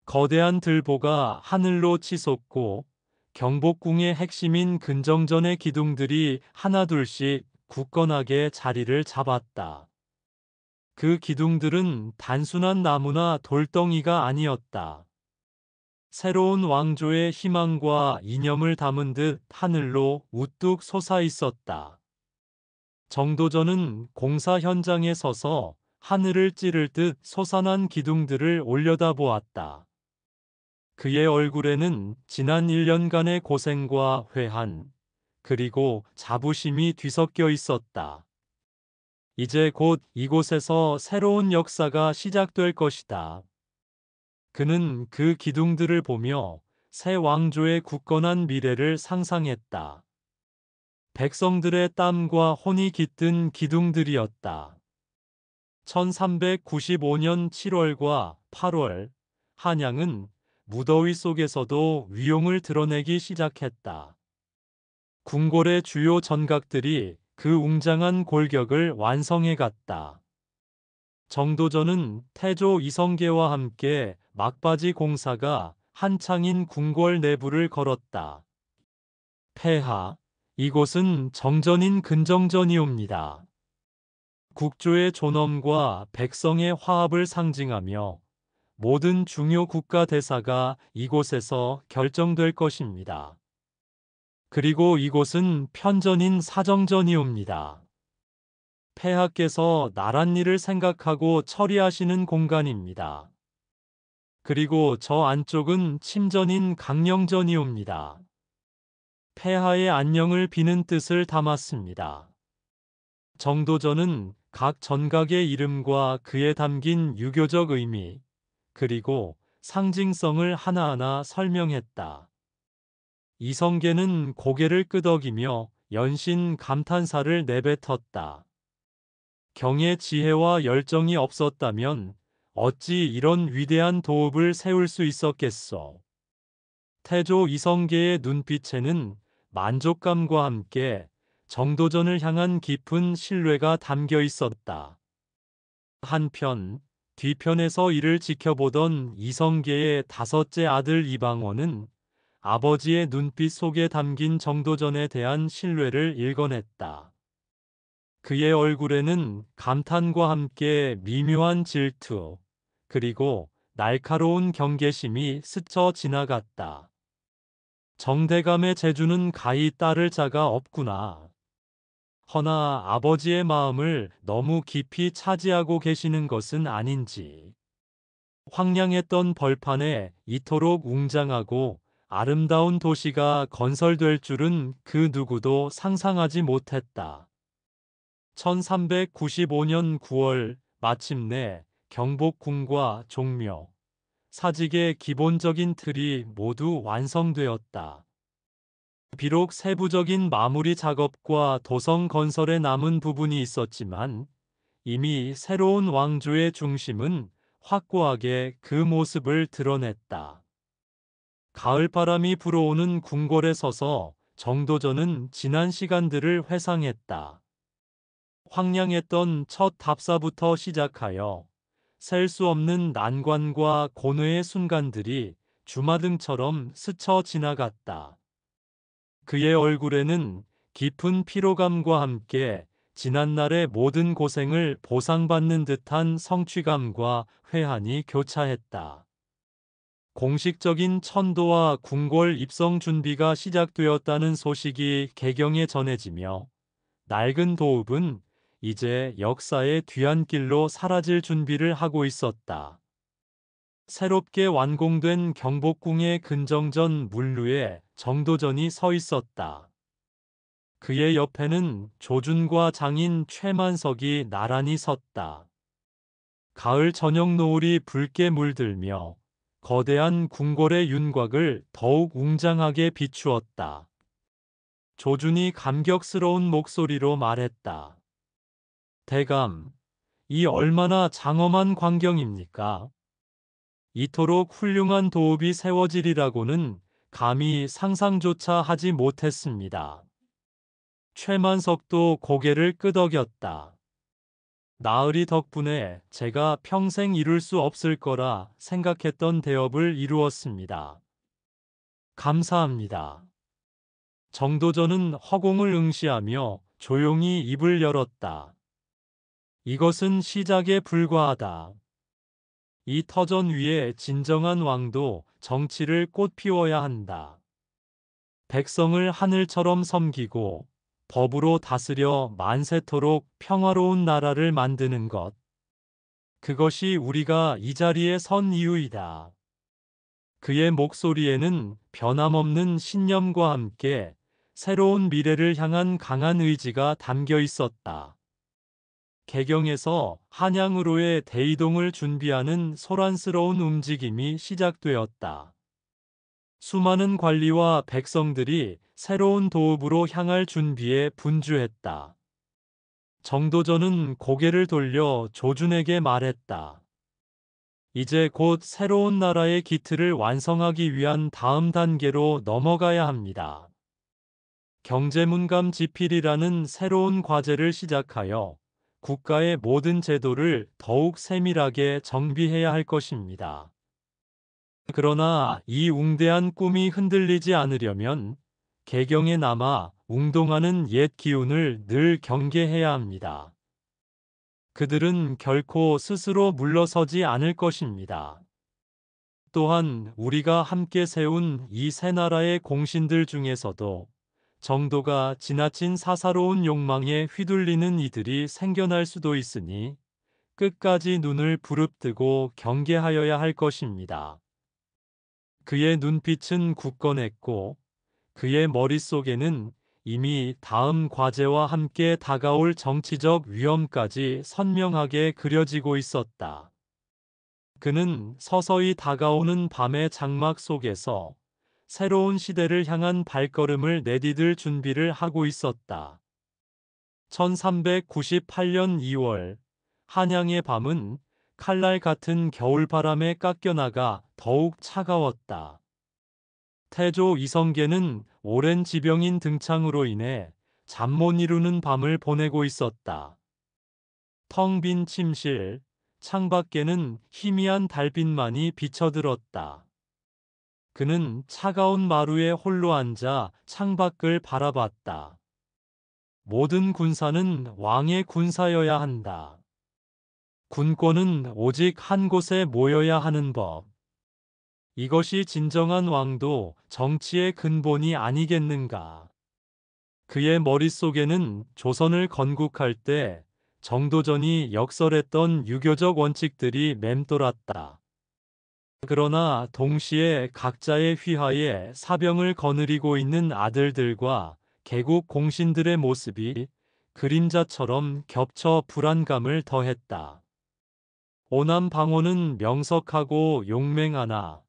[SPEAKER 1] 거대한 들보가 하늘로 치솟고 경복궁의 핵심인 근정전의 기둥들이 하나둘씩 굳건하게 자리를 잡았다. 그 기둥들은 단순한 나무나 돌덩이가 아니었다. 새로운 왕조의 희망과 이념을 담은 듯 하늘로 우뚝 솟아 있었다. 정도전은 공사 현장에 서서 하늘을 찌를 듯 솟아난 기둥들을 올려다보았다. 그의 얼굴에는 지난 1년간의 고생과 회한, 그리고 자부심이 뒤섞여 있었다. 이제 곧 이곳에서 새로운 역사가 시작될 것이다. 그는 그 기둥들을 보며 새 왕조의 굳건한 미래를 상상했다. 백성들의 땀과 혼이 깃든 기둥들이었다. 1395년 7월과 8월, 한양은 무더위 속에서도 위용을 드러내기 시작했다. 궁궐의 주요 전각들이 그 웅장한 골격을 완성해 갔다. 정도전은 태조 이성계와 함께 막바지 공사가 한창인 궁궐 내부를 걸었다. 폐하, 이곳은 정전인 근정전이옵니다. 국조의 존엄과 백성의 화합을 상징하며 모든 중요 국가 대사가 이곳에서 결정될 것입니다. 그리고 이곳은 편전인 사정전이옵니다. 폐하께서 나랏일을 생각하고 처리하시는 공간입니다. 그리고 저 안쪽은 침전인 강령전이옵니다. 폐하의 안녕을 비는 뜻을 담았습니다. 정도전은 각 전각의 이름과 그에 담긴 유교적 의미, 그리고 상징성을 하나하나 설명했다. 이성계는 고개를 끄덕이며 연신 감탄사를 내뱉었다. 경의 지혜와 열정이 없었다면 어찌 이런 위대한 도읍을 세울 수 있었겠소. 태조 이성계의 눈빛에는 만족감과 함께 정도전을 향한 깊은 신뢰가 담겨 있었다. 한편, 뒤편에서 이를 지켜보던 이성계의 다섯째 아들 이방원은 아버지의 눈빛 속에 담긴 정도전에 대한 신뢰를 읽어냈다. 그의 얼굴에는 감탄과 함께 미묘한 질투, 그리고 날카로운 경계심이 스쳐 지나갔다. 정대감의 재주는 가히 따를 자가 없구나. 허나 아버지의 마음을 너무 깊이 차지하고 계시는 것은 아닌지. 황량했던 벌판에 이토록 웅장하고 아름다운 도시가 건설될 줄은 그 누구도 상상하지 못했다. 1395년 9월 마침내 경복궁과 종묘, 사직의 기본적인 틀이 모두 완성되었다. 비록 세부적인 마무리 작업과 도성 건설에 남은 부분이 있었지만 이미 새로운 왕조의 중심은 확고하게 그 모습을 드러냈다. 가을바람이 불어오는 궁궐에 서서 정도전은 지난 시간들을 회상했다. 황량했던 첫 답사부터 시작하여 셀 수 없는 난관과 고뇌의 순간들이 주마등처럼 스쳐 지나갔다. 그의 얼굴에는 깊은 피로감과 함께 지난날의 모든 고생을 보상받는 듯한 성취감과 회한이 교차했다. 공식적인 천도와 궁궐 입성 준비가 시작되었다는 소식이 개경에 전해지며 낡은 도읍은 이제 역사의 뒤안길로 사라질 준비를 하고 있었다. 새롭게 완공된 경복궁의 근정전 문루에 정도전이 서 있었다. 그의 옆에는 조준과 장인 최만석이 나란히 섰다. 가을 저녁 노을이 붉게 물들며 거대한 궁궐의 윤곽을 더욱 웅장하게 비추었다. 조준이 감격스러운 목소리로 말했다. 대감, 이 얼마나 장엄한 광경입니까? 이토록 훌륭한 도읍이 세워지리라고는 감히 상상조차 하지 못했습니다. 최만석도 고개를 끄덕였다. 나으리 덕분에 제가 평생 이룰 수 없을 거라 생각했던 대업을 이루었습니다. 감사합니다. 정도전은 허공을 응시하며 조용히 입을 열었다. 이것은 시작에 불과하다. 이 터전 위에 진정한 왕도 정치를 꽃피워야 한다. 백성을 하늘처럼 섬기고 법으로 다스려 만세토록 평화로운 나라를 만드는 것. 그것이 우리가 이 자리에 선 이유이다. 그의 목소리에는 변함없는 신념과 함께 새로운 미래를 향한 강한 의지가 담겨 있었다. 개경에서 한양으로의 대이동을 준비하는 소란스러운 움직임이 시작되었다. 수많은 관리와 백성들이 새로운 도읍으로 향할 준비에 분주했다. 정도전은 고개를 돌려 조준에게 말했다. 이제 곧 새로운 나라의 기틀을 완성하기 위한 다음 단계로 넘어가야 합니다. 경제문감 지필이라는 새로운 과제를 시작하여 국가의 모든 제도를 더욱 세밀하게 정비해야 할 것입니다. 그러나 이 웅대한 꿈이 흔들리지 않으려면 개경에 남아 웅동하는 옛 기운을 늘 경계해야 합니다. 그들은 결코 스스로 물러서지 않을 것입니다. 또한 우리가 함께 세운 이 세 나라의 공신들 중에서도 정도가 지나친 사사로운 욕망에 휘둘리는 이들이 생겨날 수도 있으니 끝까지 눈을 부릅뜨고 경계하여야 할 것입니다. 그의 눈빛은 굳건했고 그의 머릿속에는 이미 다음 과제와 함께 다가올 정치적 위험까지 선명하게 그려지고 있었다. 그는 서서히 다가오는 밤의 장막 속에서 새로운 시대를 향한 발걸음을 내디딜 준비를 하고 있었다. 1398년 2월, 한양의 밤은 칼날 같은 겨울바람에 깎여나가 더욱 차가웠다. 태조 이성계는 오랜 지병인 등창으로 인해 잠 못 이루는 밤을 보내고 있었다. 텅 빈 침실, 창밖에는 희미한 달빛만이 비쳐들었다. 그는 차가운 마루에 홀로 앉아 창밖을 바라봤다. 모든 군사는 왕의 군사여야 한다. 군권은 오직 한 곳에 모여야 하는 법. 이것이 진정한 왕도 정치의 근본이 아니겠는가. 그의 머릿속에는 조선을 건국할 때 정도전이 역설했던 유교적 원칙들이 맴돌았다. 그러나 동시에 각자의 휘하에 사병을 거느리고 있는 아들들과 개국 공신들의 모습이 그림자처럼 겹쳐 불안감을 더했다. 오남 방호는 명석하고 용맹하나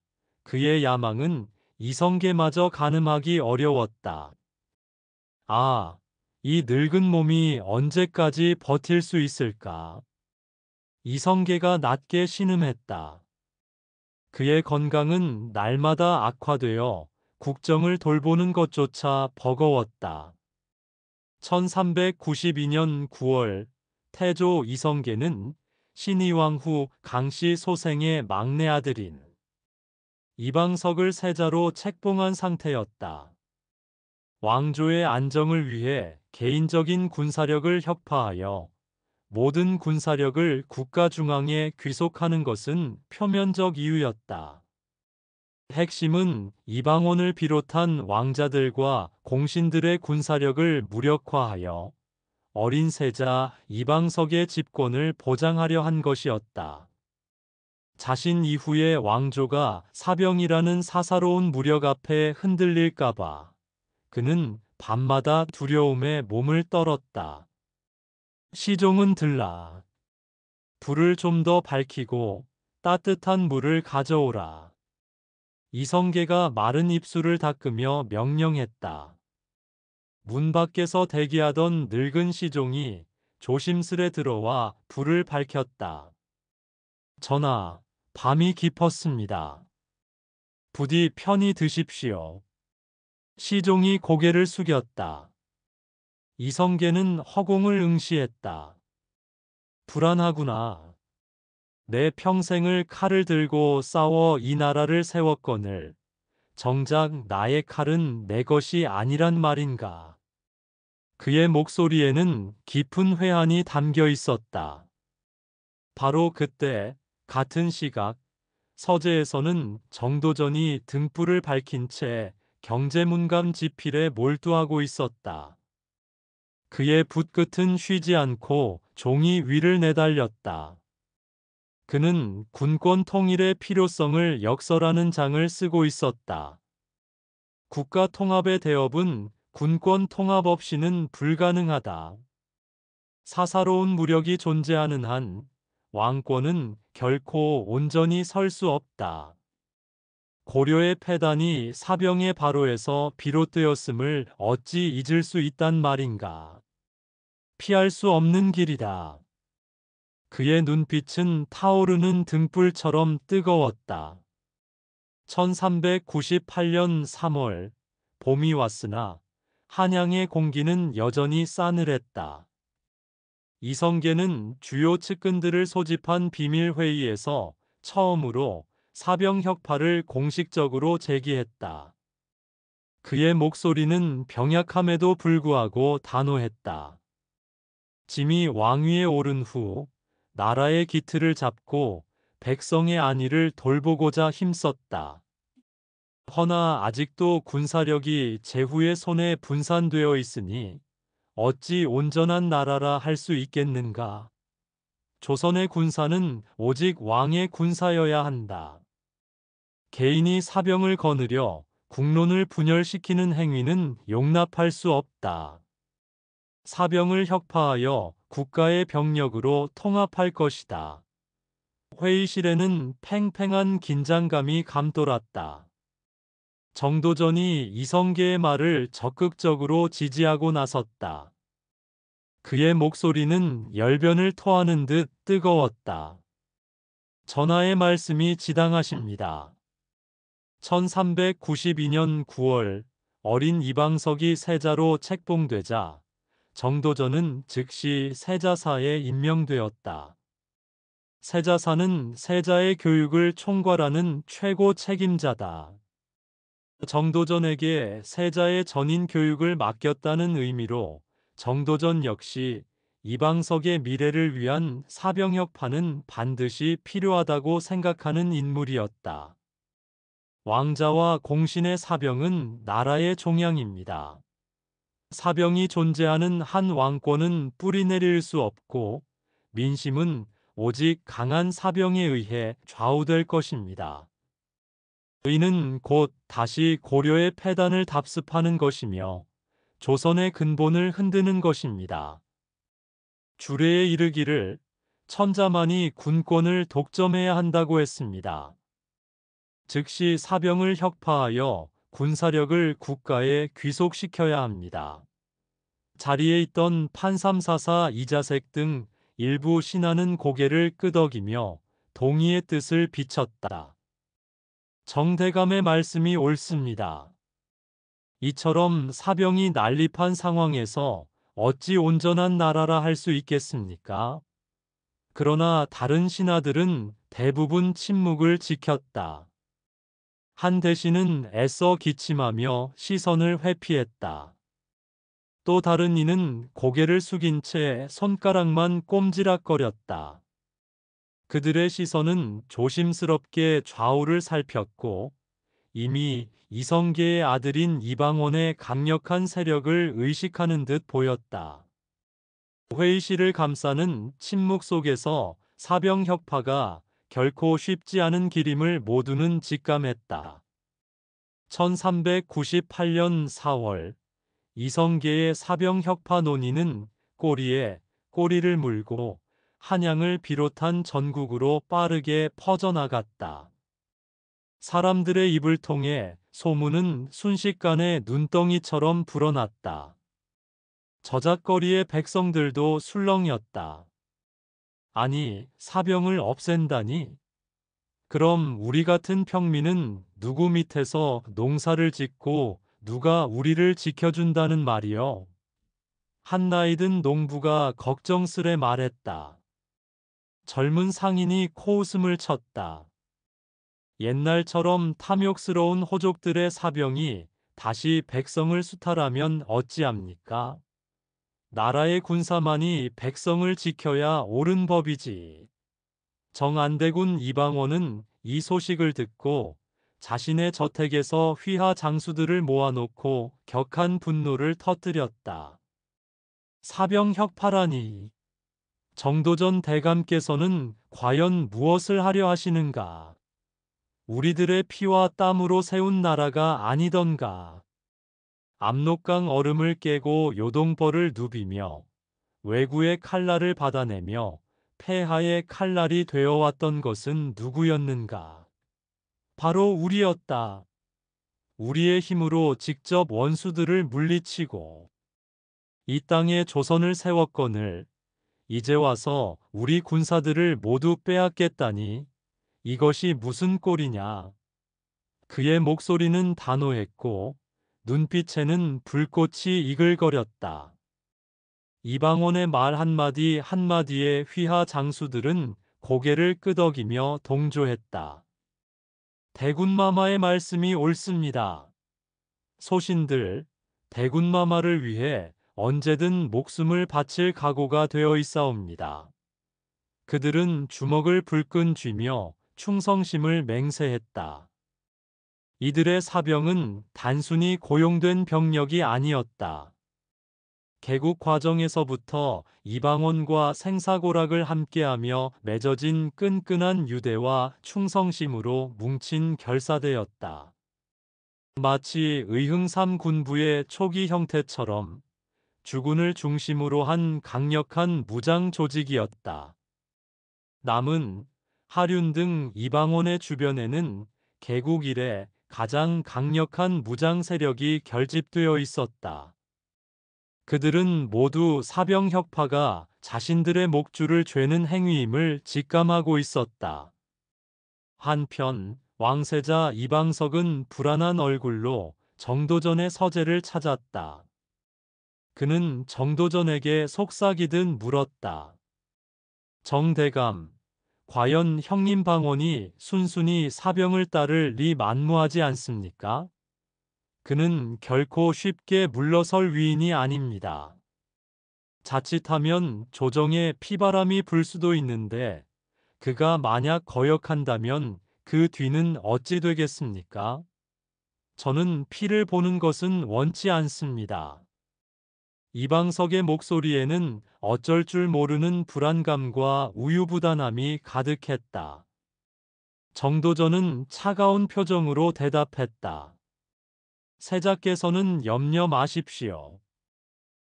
[SPEAKER 1] 그의 야망은 이성계마저 가늠하기 어려웠다. 아, 이 늙은 몸이 언제까지 버틸 수 있을까? 이성계가 낮게 신음했다. 그의 건강은 날마다 악화되어 국정을 돌보는 것조차 버거웠다. 1392년 9월 태조 이성계는 신의왕 후 강씨 소생의 막내 아들인 이방석을 세자로 책봉한 상태였다. 왕조의 안정을 위해 개인적인 군사력을 혁파하여 모든 군사력을 국가 중앙에 귀속하는 것은 표면적 이유였다. 핵심은 이방원을 비롯한 왕자들과 공신들의 군사력을 무력화하여 어린 세자 이방석의 집권을 보장하려 한 것이었다. 자신 이후의 왕조가 사병이라는 사사로운 무력 앞에 흔들릴까봐 그는 밤마다 두려움에 몸을 떨었다. 시종은 들라. 불을 좀 더 밝히고 따뜻한 물을 가져오라. 이성계가 마른 입술을 닦으며 명령했다. 문 밖에서 대기하던 늙은 시종이 조심스레 들어와 불을 밝혔다. 전하, 밤이 깊었습니다. 부디 편히 드십시오. 시종이 고개를 숙였다. 이성계는 허공을 응시했다. 불안하구나. 내 평생을 칼을 들고 싸워 이 나라를 세웠거늘 정작 나의 칼은 내 것이 아니란 말인가. 그의 목소리에는 깊은 회한이 담겨 있었다. 바로 그때 같은 시각 서재에서는 정도전이 등불을 밝힌 채 경제문감 지필에 몰두하고 있었다. 그의 붓끝은 쉬지 않고 종이 위를 내달렸다. 그는 군권 통일의 필요성을 역설하는 장을 쓰고 있었다. 국가 통합의 대업은 군권 통합 없이는 불가능하다. 사사로운 무력이 존재하는 한 왕권은 결코 온전히 설 수 없다. 고려의 패단이 사병의 바로에서 비롯되었음을 어찌 잊을 수 있단 말인가. 피할 수 없는 길이다. 그의 눈빛은 타오르는 등불처럼 뜨거웠다. 1398년 3월 봄이 왔으나 한양의 공기는 여전히 싸늘했다. 이성계는 주요 측근들을 소집한 비밀회의에서 처음으로 사병혁파를 공식적으로 제기했다. 그의 목소리는 병약함에도 불구하고 단호했다. 짐이 왕위에 오른 후 나라의 기틀을 잡고 백성의 안위를 돌보고자 힘썼다. 허나 아직도 군사력이 제후의 손에 분산되어 있으니 어찌 온전한 나라라 할 수 있겠는가? 조선의 군사는 오직 왕의 군사여야 한다. 개인이 사병을 거느려 국론을 분열시키는 행위는 용납할 수 없다. 사병을 혁파하여 국가의 병력으로 통합할 것이다. 회의실에는 팽팽한 긴장감이 감돌았다. 정도전이 이성계의 말을 적극적으로 지지하고 나섰다. 그의 목소리는 열변을 토하는 듯 뜨거웠다. 전하의 말씀이 지당하십니다. 1392년 9월 어린 이방석이 세자로 책봉되자 정도전은 즉시 세자사에 임명되었다. 세자사는 세자의 교육을 총괄하는 최고 책임자다. 정도전에게 세자의 전인 교육을 맡겼다는 의미로 정도전 역시 이방석의 미래를 위한 사병혁파는 반드시 필요하다고 생각하는 인물이었다. 왕자와 공신의 사병은 나라의 종양입니다. 사병이 존재하는 한 왕권은 뿌리내릴 수 없고 민심은 오직 강한 사병에 의해 좌우될 것입니다. 이는 곧 다시 고려의 패단을 답습하는 것이며 조선의 근본을 흔드는 것입니다. 주례에 이르기를 천자만이 군권을 독점해야 한다고 했습니다. 즉시 사병을 혁파하여 군사력을 국가에 귀속시켜야 합니다. 자리에 있던 판삼사사 이자색 등 일부 신하는 고개를 끄덕이며 동의의 뜻을 비쳤다. 정대감의 말씀이 옳습니다. 이처럼 사병이 난립한 상황에서 어찌 온전한 나라라 할 수 있겠습니까? 그러나 다른 신하들은 대부분 침묵을 지켰다. 한 대신은 애써 기침하며 시선을 회피했다. 또 다른 이는 고개를 숙인 채 손가락만 꼼지락거렸다. 그들의 시선은 조심스럽게 좌우를 살폈고 이미 이성계의 아들인 이방원의 강력한 세력을 의식하는 듯 보였다. 회의실을 감싸는 침묵 속에서 사병 혁파가 결코 쉽지 않은 길임을 모두는 직감했다. 1398년 4월 이성계의 사병 혁파 논의는 꼬리에 꼬리를 물고 한양을 비롯한 전국으로 빠르게 퍼져나갔다. 사람들의 입을 통해 소문은 순식간에 눈덩이처럼 불어났다. 저작거리의 백성들도 술렁였다. 아니, 사병을 없앤다니? 그럼 우리 같은 평민은 누구 밑에서 농사를 짓고 누가 우리를 지켜준다는 말이요? 한 나이든 농부가 걱정스레 말했다. 젊은 상인이 코웃음을 쳤다. 옛날처럼 탐욕스러운 호족들의 사병이 다시 백성을 수탈하면 어찌합니까? 나라의 군사만이 백성을 지켜야 옳은 법이지. 정안대군 이방원은 이 소식을 듣고 자신의 저택에서 휘하 장수들을 모아놓고 격한 분노를 터뜨렸다. 사병 혁파라니. 정도전 대감께서는 과연 무엇을 하려 하시는가? 우리들의 피와 땀으로 세운 나라가 아니던가. 압록강 얼음을 깨고 요동벌을 누비며 왜구의 칼날을 받아내며 폐하의 칼날이 되어왔던 것은 누구였는가? 바로 우리였다. 우리의 힘으로 직접 원수들을 물리치고 이 땅에 조선을 세웠거늘 이제 와서 우리 군사들을 모두 빼앗겠다니 이것이 무슨 꼴이냐? 그의 목소리는 단호했고 눈빛에는 불꽃이 이글거렸다. 이방원의 말 한마디 한마디에 휘하 장수들은 고개를 끄덕이며 동조했다. 대군마마의 말씀이 옳습니다. 소신들, 대군마마를 위해 언제든 목숨을 바칠 각오가 되어 있사옵니다. 그들은 주먹을 불끈 쥐며 충성심을 맹세했다. 이들의 사병은 단순히 고용된 병력이 아니었다. 개국 과정에서부터 이방원과 생사고락을 함께하며 맺어진 끈끈한 유대와 충성심으로 뭉친 결사대였다. 마치 의흥삼 군부의 초기 형태처럼 주군을 중심으로 한 강력한 무장 조직이었다. 남은, 하륜 등 이방원의 주변에는 개국 이래 가장 강력한 무장 세력이 결집되어 있었다. 그들은 모두 사병 혁파가 자신들의 목줄을 죄는 행위임을 직감하고 있었다. 한편 왕세자 이방석은 불안한 얼굴로 정도전의 서재를 찾았다. 그는 정도전에게 속삭이듯 물었다. 정대감, 과연 형님 방언이 순순히 사병을 따를 리 만무하지 않습니까? 그는 결코 쉽게 물러설 위인이 아닙니다. 자칫하면 조정에 피바람이 불 수도 있는데 그가 만약 거역한다면 그 뒤는 어찌 되겠습니까? 저는 피를 보는 것은 원치 않습니다. 이방석의 목소리에는 어쩔 줄 모르는 불안감과 우유부단함이 가득했다. 정도전은 차가운 표정으로 대답했다. 세자께서는 염려 마십시오.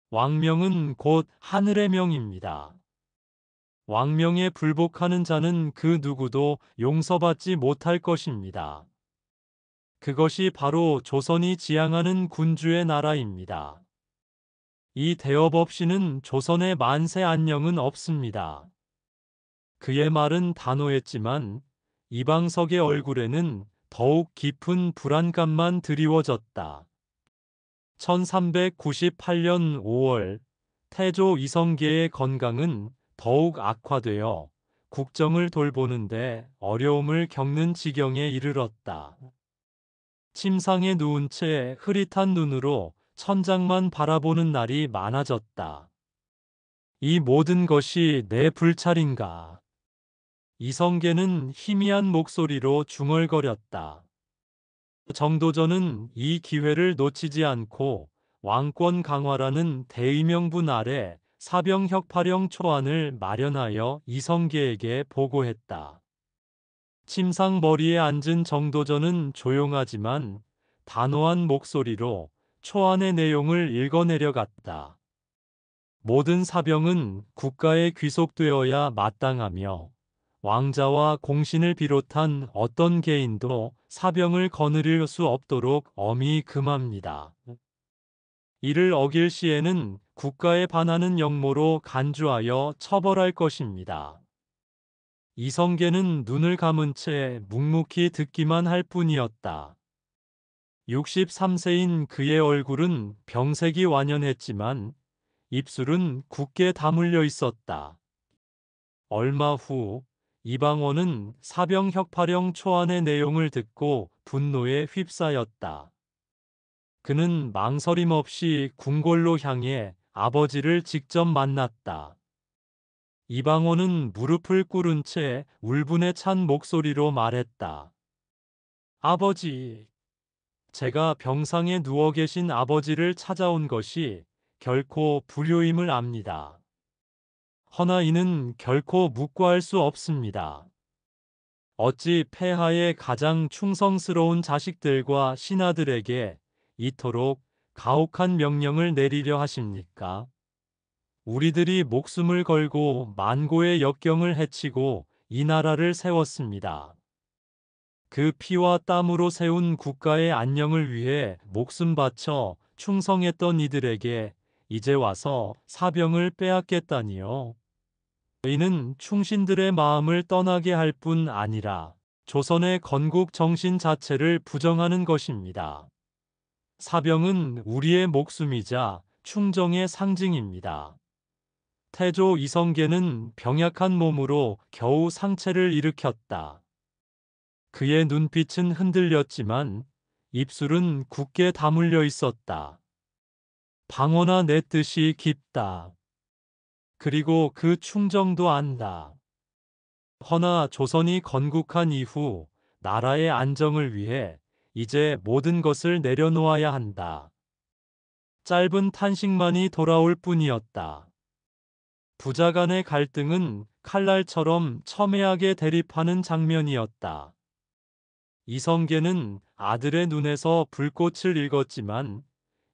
[SPEAKER 1] 왕명은 곧 하늘의 명입니다. 왕명에 불복하는 자는 그 누구도 용서받지 못할 것입니다. 그것이 바로 조선이 지향하는 군주의 나라입니다. 이 대업 없이는 조선의 만세 안녕은 없습니다. 그의 말은 단호했지만 이방석의 얼굴에는 더욱 깊은 불안감만 드리워졌다. 1398년 5월 태조 이성계의 건강은 더욱 악화되어 국정을 돌보는데 어려움을 겪는 지경에 이르렀다. 침상에 누운 채 흐릿한 눈으로 천장만 바라보는 날이 많아졌다. 이 모든 것이 내 불찰인가? 이성계는 희미한 목소리로 중얼거렸다. 정도전은 이 기회를 놓치지 않고 왕권 강화라는 대의명분 아래 사병혁파령 초안을 마련하여 이성계에게 보고했다. 침상 머리에 앉은 정도전은 조용하지만 단호한 목소리로 초안의 내용을 읽어내려갔다. 모든 사병은 국가에 귀속되어야 마땅하며 왕자와 공신을 비롯한 어떤 개인도 사병을 거느릴 수 없도록 엄히 금합니다. 이를 어길 시에는 국가에 반하는 역모로 간주하여 처벌할 것입니다. 이성계는 눈을 감은 채 묵묵히 듣기만 할 뿐이었다. 63세인 그의 얼굴은 병색이 완연했지만 입술은 굳게 다물려 있었다. 얼마 후 이방원은 사병혁파령 초안의 내용을 듣고 분노에 휩싸였다. 그는 망설임 없이 궁궐로 향해 아버지를 직접 만났다. 이방원은 무릎을 꿇은 채 울분에 찬 목소리로 말했다. 아버지, 제가 병상에 누워 계신 아버지를 찾아온 것이 결코 불효임을 압니다. 허나 이는 결코 묵과할 수 없습니다. 어찌 폐하의 가장 충성스러운 자식들과 신하들에게 이토록 가혹한 명령을 내리려 하십니까? 우리들이 목숨을 걸고 만고의 역경을 헤치고 이 나라를 세웠습니다. 그 피와 땀으로 세운 국가의 안녕을 위해 목숨 바쳐 충성했던 이들에게 이제 와서 사병을 빼앗겠다니요. 이는 충신들의 마음을 떠나게 할 뿐 아니라 조선의 건국 정신 자체를 부정하는 것입니다. 사병은 우리의 목숨이자 충정의 상징입니다. 태조 이성계는 병약한 몸으로 겨우 상체를 일으켰다. 그의 눈빛은 흔들렸지만 입술은 굳게 다물려 있었다. 방어나 내 뜻이 깊다. 그리고 그 충정도 안다. 허나 조선이 건국한 이후 나라의 안정을 위해 이제 모든 것을 내려놓아야 한다. 짧은 탄식만이 돌아올 뿐이었다. 부자 간의 갈등은 칼날처럼 첨예하게 대립하는 장면이었다. 이성계는 아들의 눈에서 불꽃을 읽었지만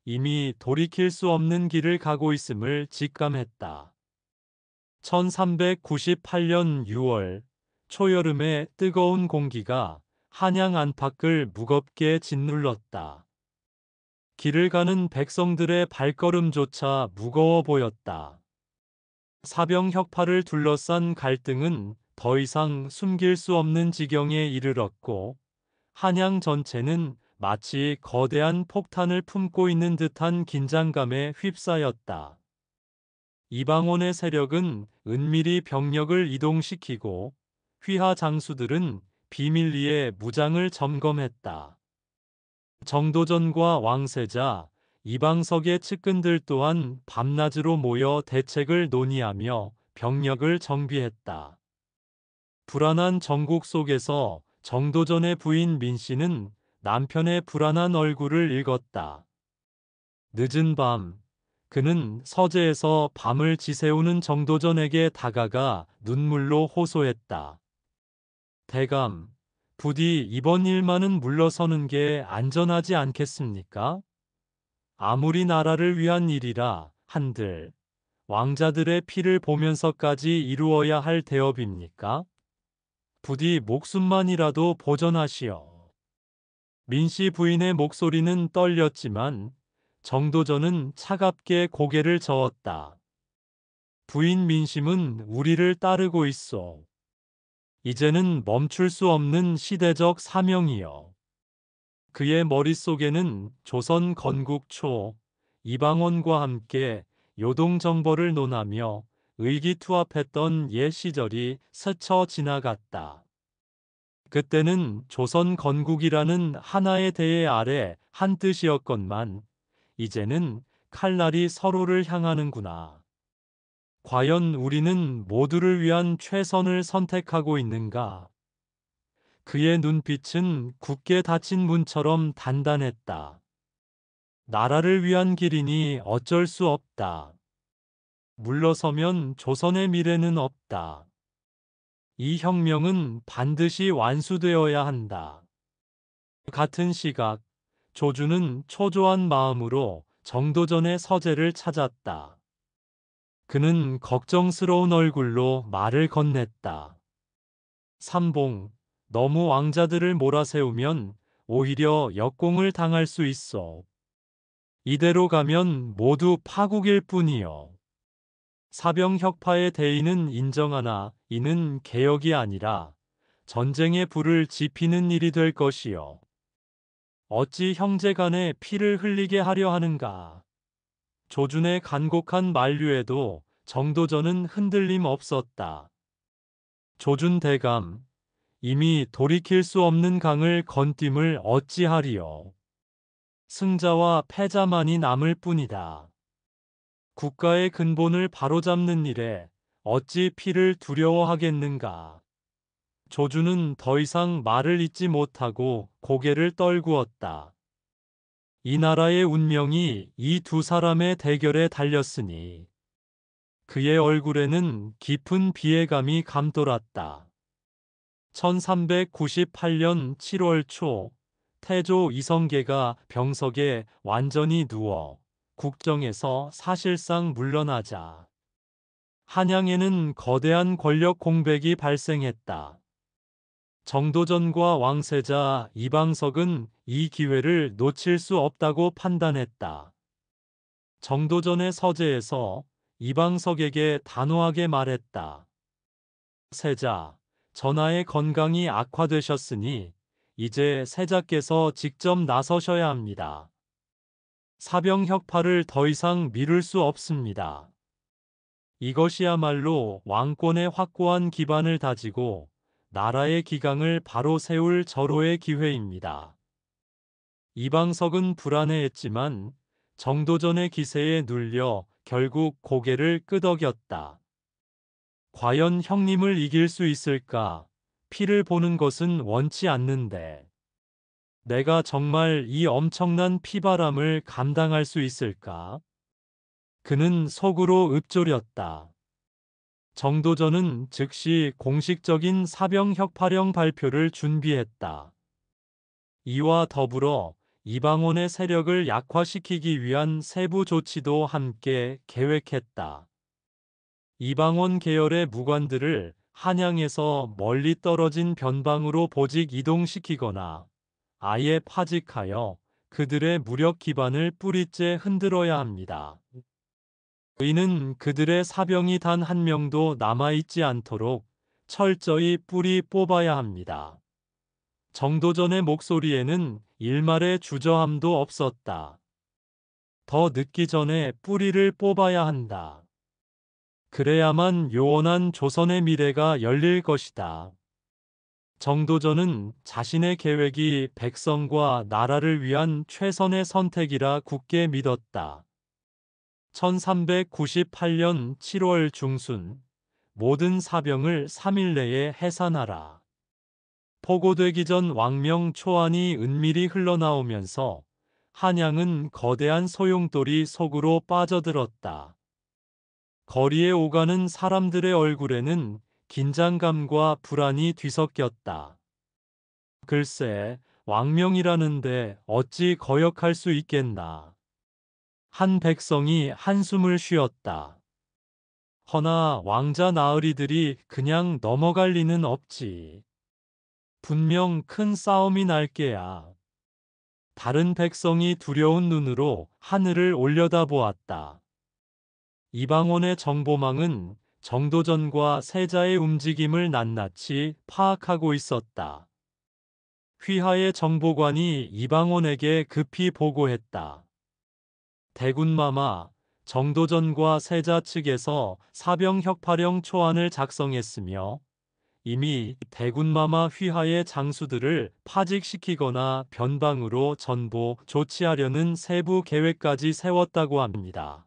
[SPEAKER 1] 이미 돌이킬 수 없는 길을 가고 있음을 직감했다. 1398년 6월 초여름의 뜨거운 공기가 한양 안팎을 무겁게 짓눌렀다. 길을 가는 백성들의 발걸음조차 무거워 보였다. 사병혁파를 둘러싼 갈등은 더 이상 숨길 수 없는 지경에 이르렀고 한양 전체는 마치 거대한 폭탄을 품고 있는 듯한 긴장감에 휩싸였다. 이방원의 세력은 은밀히 병력을 이동시키고 휘하 장수들은 비밀리에 무장을 점검했다. 정도전과 왕세자, 이방석의 측근들 또한 밤낮으로 모여 대책을 논의하며 병력을 정비했다. 불안한 정국 속에서 정도전의 부인 민씨는 남편의 불안한 얼굴을 읽었다. 늦은 밤, 그는 서재에서 밤을 지새우는 정도전에게 다가가 눈물로 호소했다. 대감, 부디 이번 일만은 물러서는 게 안전하지 않겠습니까? 아무리 나라를 위한 일이라 한들 왕자들의 피를 보면서까지 이루어야 할 대업입니까? 부디 목숨만이라도 보전하시오. 민씨 부인의 목소리는 떨렸지만 정도전은 차갑게 고개를 저었다. 부인 민심은 우리를 따르고 있어. 이제는 멈출 수 없는 시대적 사명이요. 그의 머릿속에는 조선 건국 초 이방원과 함께 요동정벌을 논하며 의기투합했던 옛 시절이 스쳐 지나갔다. 그때는 조선 건국이라는 하나의 대의 아래 한 뜻이었건만 이제는 칼날이 서로를 향하는구나. 과연 우리는 모두를 위한 최선을 선택하고 있는가? 그의 눈빛은 굳게 닫힌 문처럼 단단했다. 나라를 위한 길이니 어쩔 수 없다. 물러서면 조선의 미래는 없다. 이 혁명은 반드시 완수되어야 한다. 같은 시각, 조주는 초조한 마음으로 정도전의 서재를 찾았다. 그는 걱정스러운 얼굴로 말을 건넸다. 삼봉, 너무 왕자들을 몰아세우면 오히려 역공을 당할 수 있어. 이대로 가면 모두 파국일 뿐이요. 사병혁파의 대의는 인정하나 이는 개혁이 아니라 전쟁의 불을 지피는 일이 될 것이요. 어찌 형제간에 피를 흘리게 하려 하는가. 조준의 간곡한 만류에도 정도전은 흔들림 없었다. 조준 대감, 이미 돌이킬 수 없는 강을 건띔을 어찌하리요. 승자와 패자만이 남을 뿐이다. 국가의 근본을 바로잡는 일에 어찌 피를 두려워하겠는가. 조주는 더 이상 말을 잇지 못하고 고개를 떨구었다. 이 나라의 운명이 이 두 사람의 대결에 달렸으니 그의 얼굴에는 깊은 비애감이 감돌았다. 1398년 7월 초 태조 이성계가 병석에 완전히 누워 국정에서 사실상 물러나자 한양에는 거대한 권력 공백이 발생했다. 정도전과 왕세자 이방석은 이 기회를 놓칠 수 없다고 판단했다. 정도전의 서재에서 이방석에게 단호하게 말했다. 세자, 전하의 건강이 악화되셨으니 이제 세자께서 직접 나서셔야 합니다. 사병혁파를 더 이상 미룰 수 없습니다. 이것이야말로 왕권의 확고한 기반을 다지고 나라의 기강을 바로 세울 절호의 기회입니다. 이방석은 불안해했지만 정도전의 기세에 눌려 결국 고개를 끄덕였다. 과연 형님을 이길 수 있을까? 피를 보는 것은 원치 않는데. 내가 정말 이 엄청난 피바람을 감당할 수 있을까? 그는 속으로 읊조렸다. 정도전은 즉시 공식적인 사병혁파령 발표를 준비했다. 이와 더불어 이방원의 세력을 약화시키기 위한 세부 조치도 함께 계획했다. 이방원 계열의 무관들을 한양에서 멀리 떨어진 변방으로 보직 이동시키거나 아예 파직하여 그들의 무력 기반을 뿌리째 흔들어야 합니다. 이는 그들의 사병이 단 한 명도 남아있지 않도록 철저히 뿌리 뽑아야 합니다. 정도전의 목소리에는 일말의 주저함도 없었다. 더 늦기 전에 뿌리를 뽑아야 한다. 그래야만 요원한 조선의 미래가 열릴 것이다. 정도전은 자신의 계획이 백성과 나라를 위한 최선의 선택이라 굳게 믿었다. 1398년 7월 중순 모든 사병을 3일 내에 해산하라. 포고되기 전 왕명 초안이 은밀히 흘러나오면서 한양은 거대한 소용돌이 속으로 빠져들었다. 거리에 오가는 사람들의 얼굴에는 긴장감과 불안이 뒤섞였다. 글쎄, 왕명이라는데 어찌 거역할 수 있겠나. 한 백성이 한숨을 쉬었다. 허나 왕자 나으리들이 그냥 넘어갈 리는 없지. 분명 큰 싸움이 날 게야. 다른 백성이 두려운 눈으로 하늘을 올려다보았다. 이방원의 정보망은 정도전과 세자의 움직임을 낱낱이 파악하고 있었다. 휘하의 정보관이 이방원에게 급히 보고했다. 대군마마, 정도전과 세자 측에서 사병 혁파령 초안을 작성했으며 이미 대군마마 휘하의 장수들을 파직시키거나 변방으로 전보 조치하려는 세부 계획까지 세웠다고 합니다.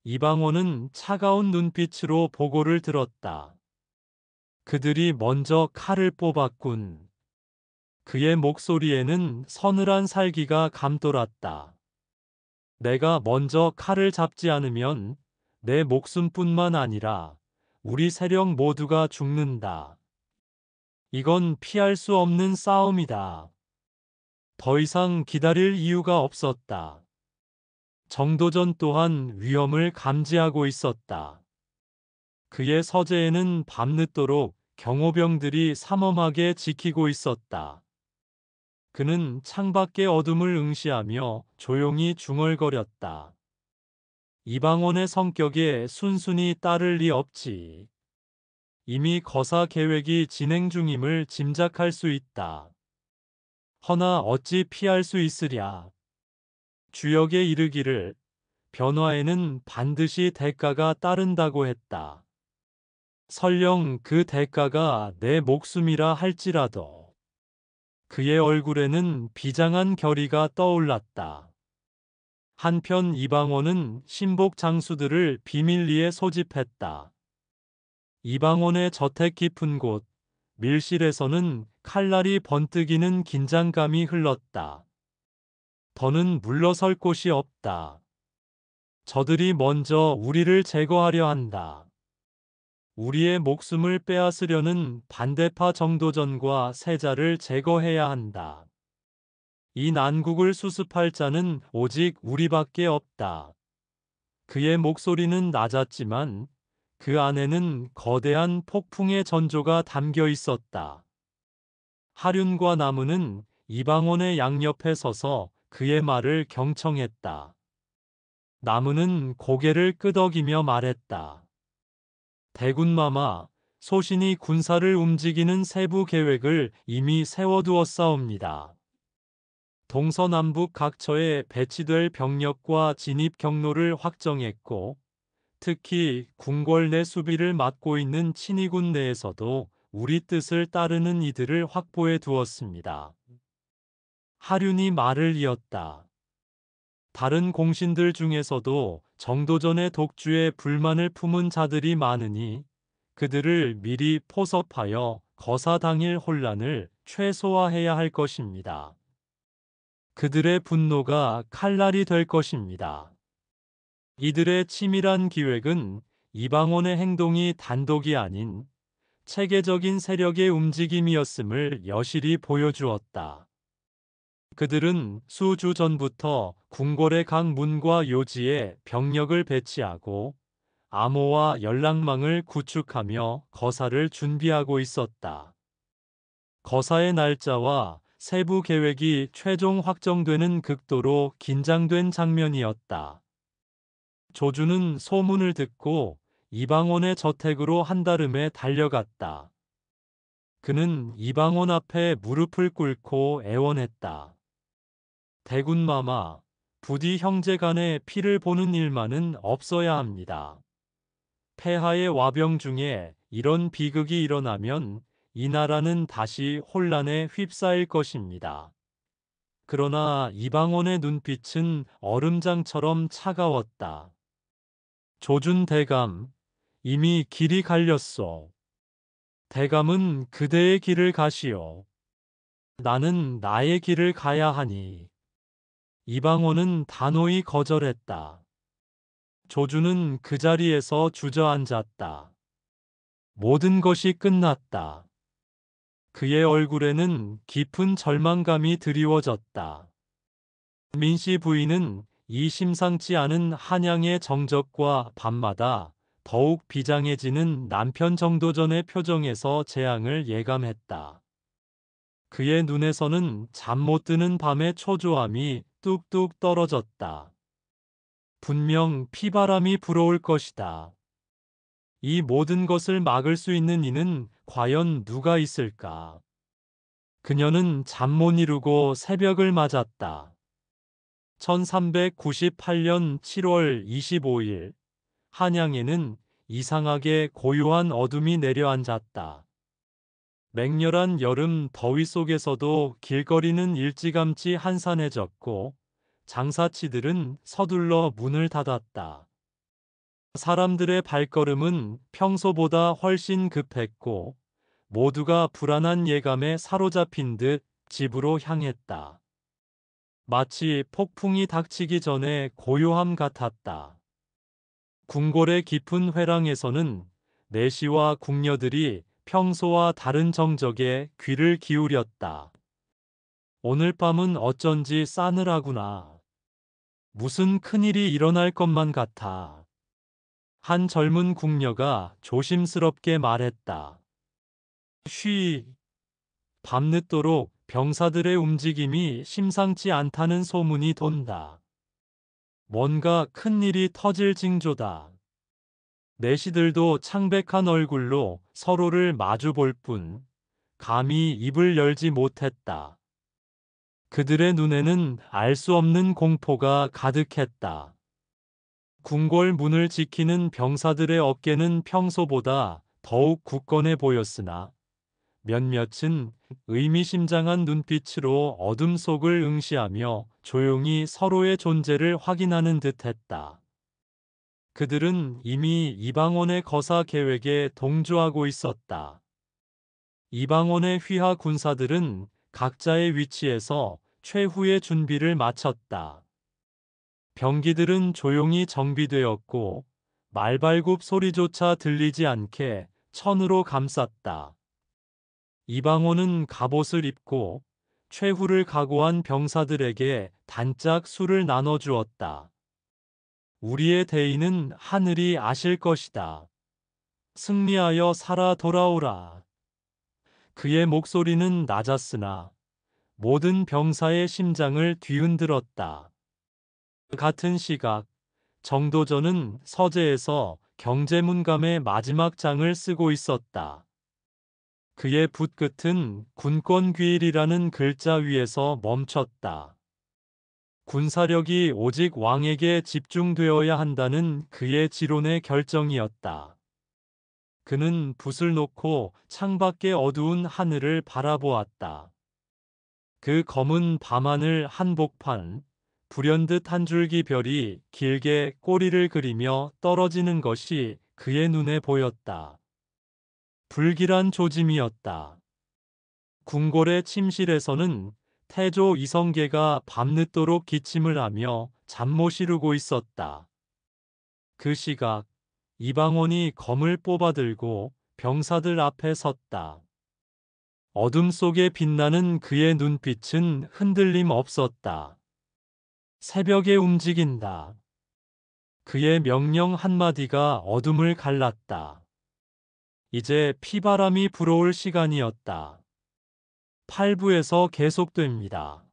[SPEAKER 1] 이방원은 차가운 눈빛으로 보고를 들었다. 그들이 먼저 칼을 뽑았군. 그의 목소리에는 서늘한 살기가 감돌았다. 내가 먼저 칼을 잡지 않으면 내 목숨뿐만 아니라 우리 세력 모두가 죽는다. 이건 피할 수 없는 싸움이다. 더 이상 기다릴 이유가 없었다. 정도전 또한 위험을 감지하고 있었다. 그의 서재에는 밤늦도록 경호병들이 삼엄하게 지키고 있었다. 그는 창밖의 어둠을 응시하며 조용히 중얼거렸다. 이방원의 성격에 순순히 따를 리 없지. 이미 거사 계획이 진행 중임을 짐작할 수 있다. 허나 어찌 피할 수 있으랴. 주역에 이르기를 변화에는 반드시 대가가 따른다고 했다. 설령 그 대가가 내 목숨이라 할지라도. 그의 얼굴에는 비장한 결의가 떠올랐다. 한편 이방원은 신복 장수들을 비밀리에 소집했다. 이방원의 저택 깊은 곳, 밀실에서는 칼날이 번뜩이는 긴장감이 흘렀다. 더는 물러설 곳이 없다. 저들이 먼저 우리를 제거하려 한다. 우리의 목숨을 빼앗으려는 반대파 정도전과 세자를 제거해야 한다. 이 난국을 수습할 자는 오직 우리밖에 없다. 그의 목소리는 낮았지만 그 안에는 거대한 폭풍의 전조가 담겨 있었다. 하륜과 나무는 이방원의 양옆에 서서 그의 말을 경청했다. 나무는 고개를 끄덕이며 말했다. 대군마마, 소신이 군사를 움직이는 세부 계획을 이미 세워두었사옵니다. 동서남북 각처에 배치될 병력과 진입 경로를 확정했고, 특히 궁궐 내 수비를 맡고 있는 친위군 내에서도 우리 뜻을 따르는 이들을 확보해 두었습니다. 하륜이 말을 이었다. 다른 공신들 중에서도 정도전의 독주에 불만을 품은 자들이 많으니 그들을 미리 포섭하여 거사 당일 혼란을 최소화해야 할 것입니다. 그들의 분노가 칼날이 될 것입니다. 이들의 치밀한 기획은 이방원의 행동이 단독이 아닌 체계적인 세력의 움직임이었음을 여실히 보여주었다. 그들은 수주 전부터 궁궐의 각 문과 요지에 병력을 배치하고 암호와 연락망을 구축하며 거사를 준비하고 있었다. 거사의 날짜와 세부 계획이 최종 확정되는 극도로 긴장된 장면이었다. 조주는 소문을 듣고 이방원의 저택으로 한달음에 달려갔다. 그는 이방원 앞에 무릎을 꿇고 애원했다. 대군마마, 부디 형제 간의 피를 보는 일만은 없어야 합니다. 폐하의 와병 중에 이런 비극이 일어나면 이 나라는 다시 혼란에 휩싸일 것입니다. 그러나 이방원의 눈빛은 얼음장처럼 차가웠다. 조준 대감, 이미 길이 갈렸소. 대감은 그대의 길을 가시오. 나는 나의 길을 가야 하니. 이방원은 단호히 거절했다. 조주는 그 자리에서 주저앉았다. 모든 것이 끝났다. 그의 얼굴에는 깊은 절망감이 드리워졌다. 민씨 부인은 이 심상치 않은 한양의 정적과 밤마다 더욱 비장해지는 남편 정도전의 표정에서 재앙을 예감했다. 그의 눈에서는 잠 못 드는 밤의 초조함이 뚝뚝 떨어졌다. 분명 피바람이 불어올 것이다. 이 모든 것을 막을 수 있는 이는 과연 누가 있을까? 그녀는 잠 못 이루고 새벽을 맞았다. 1398년 7월 25일, 한양에는 이상하게 고요한 어둠이 내려앉았다. 맹렬한 여름 더위 속에서도 길거리는 일찌감치 한산해졌고 장사치들은 서둘러 문을 닫았다. 사람들의 발걸음은 평소보다 훨씬 급했고 모두가 불안한 예감에 사로잡힌 듯 집으로 향했다. 마치 폭풍이 닥치기 전에 고요함 같았다. 궁궐의 깊은 회랑에서는 내시와 궁녀들이 평소와 다른 정적에 귀를 기울였다. 오늘 밤은 어쩐지 싸늘하구나. 무슨 큰일이 일어날 것만 같아. 한 젊은 궁녀가 조심스럽게 말했다. 쉬. 밤늦도록 병사들의 움직임이 심상치 않다는 소문이 돈다. 뭔가 큰일이 터질 징조다. 내시들도 창백한 얼굴로 서로를 마주 볼 뿐 감히 입을 열지 못했다. 그들의 눈에는 알 수 없는 공포가 가득했다. 궁궐 문을 지키는 병사들의 어깨는 평소보다 더욱 굳건해 보였으나 몇몇은 의미심장한 눈빛으로 어둠 속을 응시하며 조용히 서로의 존재를 확인하는 듯했다. 그들은 이미 이방원의 거사 계획에 동조하고 있었다. 이방원의 휘하 군사들은 각자의 위치에서 최후의 준비를 마쳤다. 병기들은 조용히 정비되었고 말발굽 소리조차 들리지 않게 천으로 감쌌다. 이방원은 갑옷을 입고 최후를 각오한 병사들에게 단짝 술을 나눠주었다. 우리의 대의는 하늘이 아실 것이다. 승리하여 살아 돌아오라. 그의 목소리는 낮았으나 모든 병사의 심장을 뒤흔들었다. 같은 시각 정도전은 서재에서 경제문감의 마지막 장을 쓰고 있었다. 그의 붓끝은 군권귀일이라는 글자 위에서 멈췄다. 군사력이 오직 왕에게 집중되어야 한다는 그의 지론의 결정이었다. 그는 붓을 놓고 창밖의 어두운 하늘을 바라보았다. 그 검은 밤하늘 한복판, 불현듯 한 줄기 별이 길게 꼬리를 그리며 떨어지는 것이 그의 눈에 보였다. 불길한 조짐이었다. 궁궐의 침실에서는 태조 이성계가 밤늦도록 기침을 하며 잠 못 이루고 있었다. 그 시각 이방원이 검을 뽑아들고 병사들 앞에 섰다. 어둠 속에 빛나는 그의 눈빛은 흔들림 없었다. 새벽에 움직인다. 그의 명령 한마디가 어둠을 갈랐다. 이제 피바람이 불어올 시간이었다. 8부에서 계속됩니다.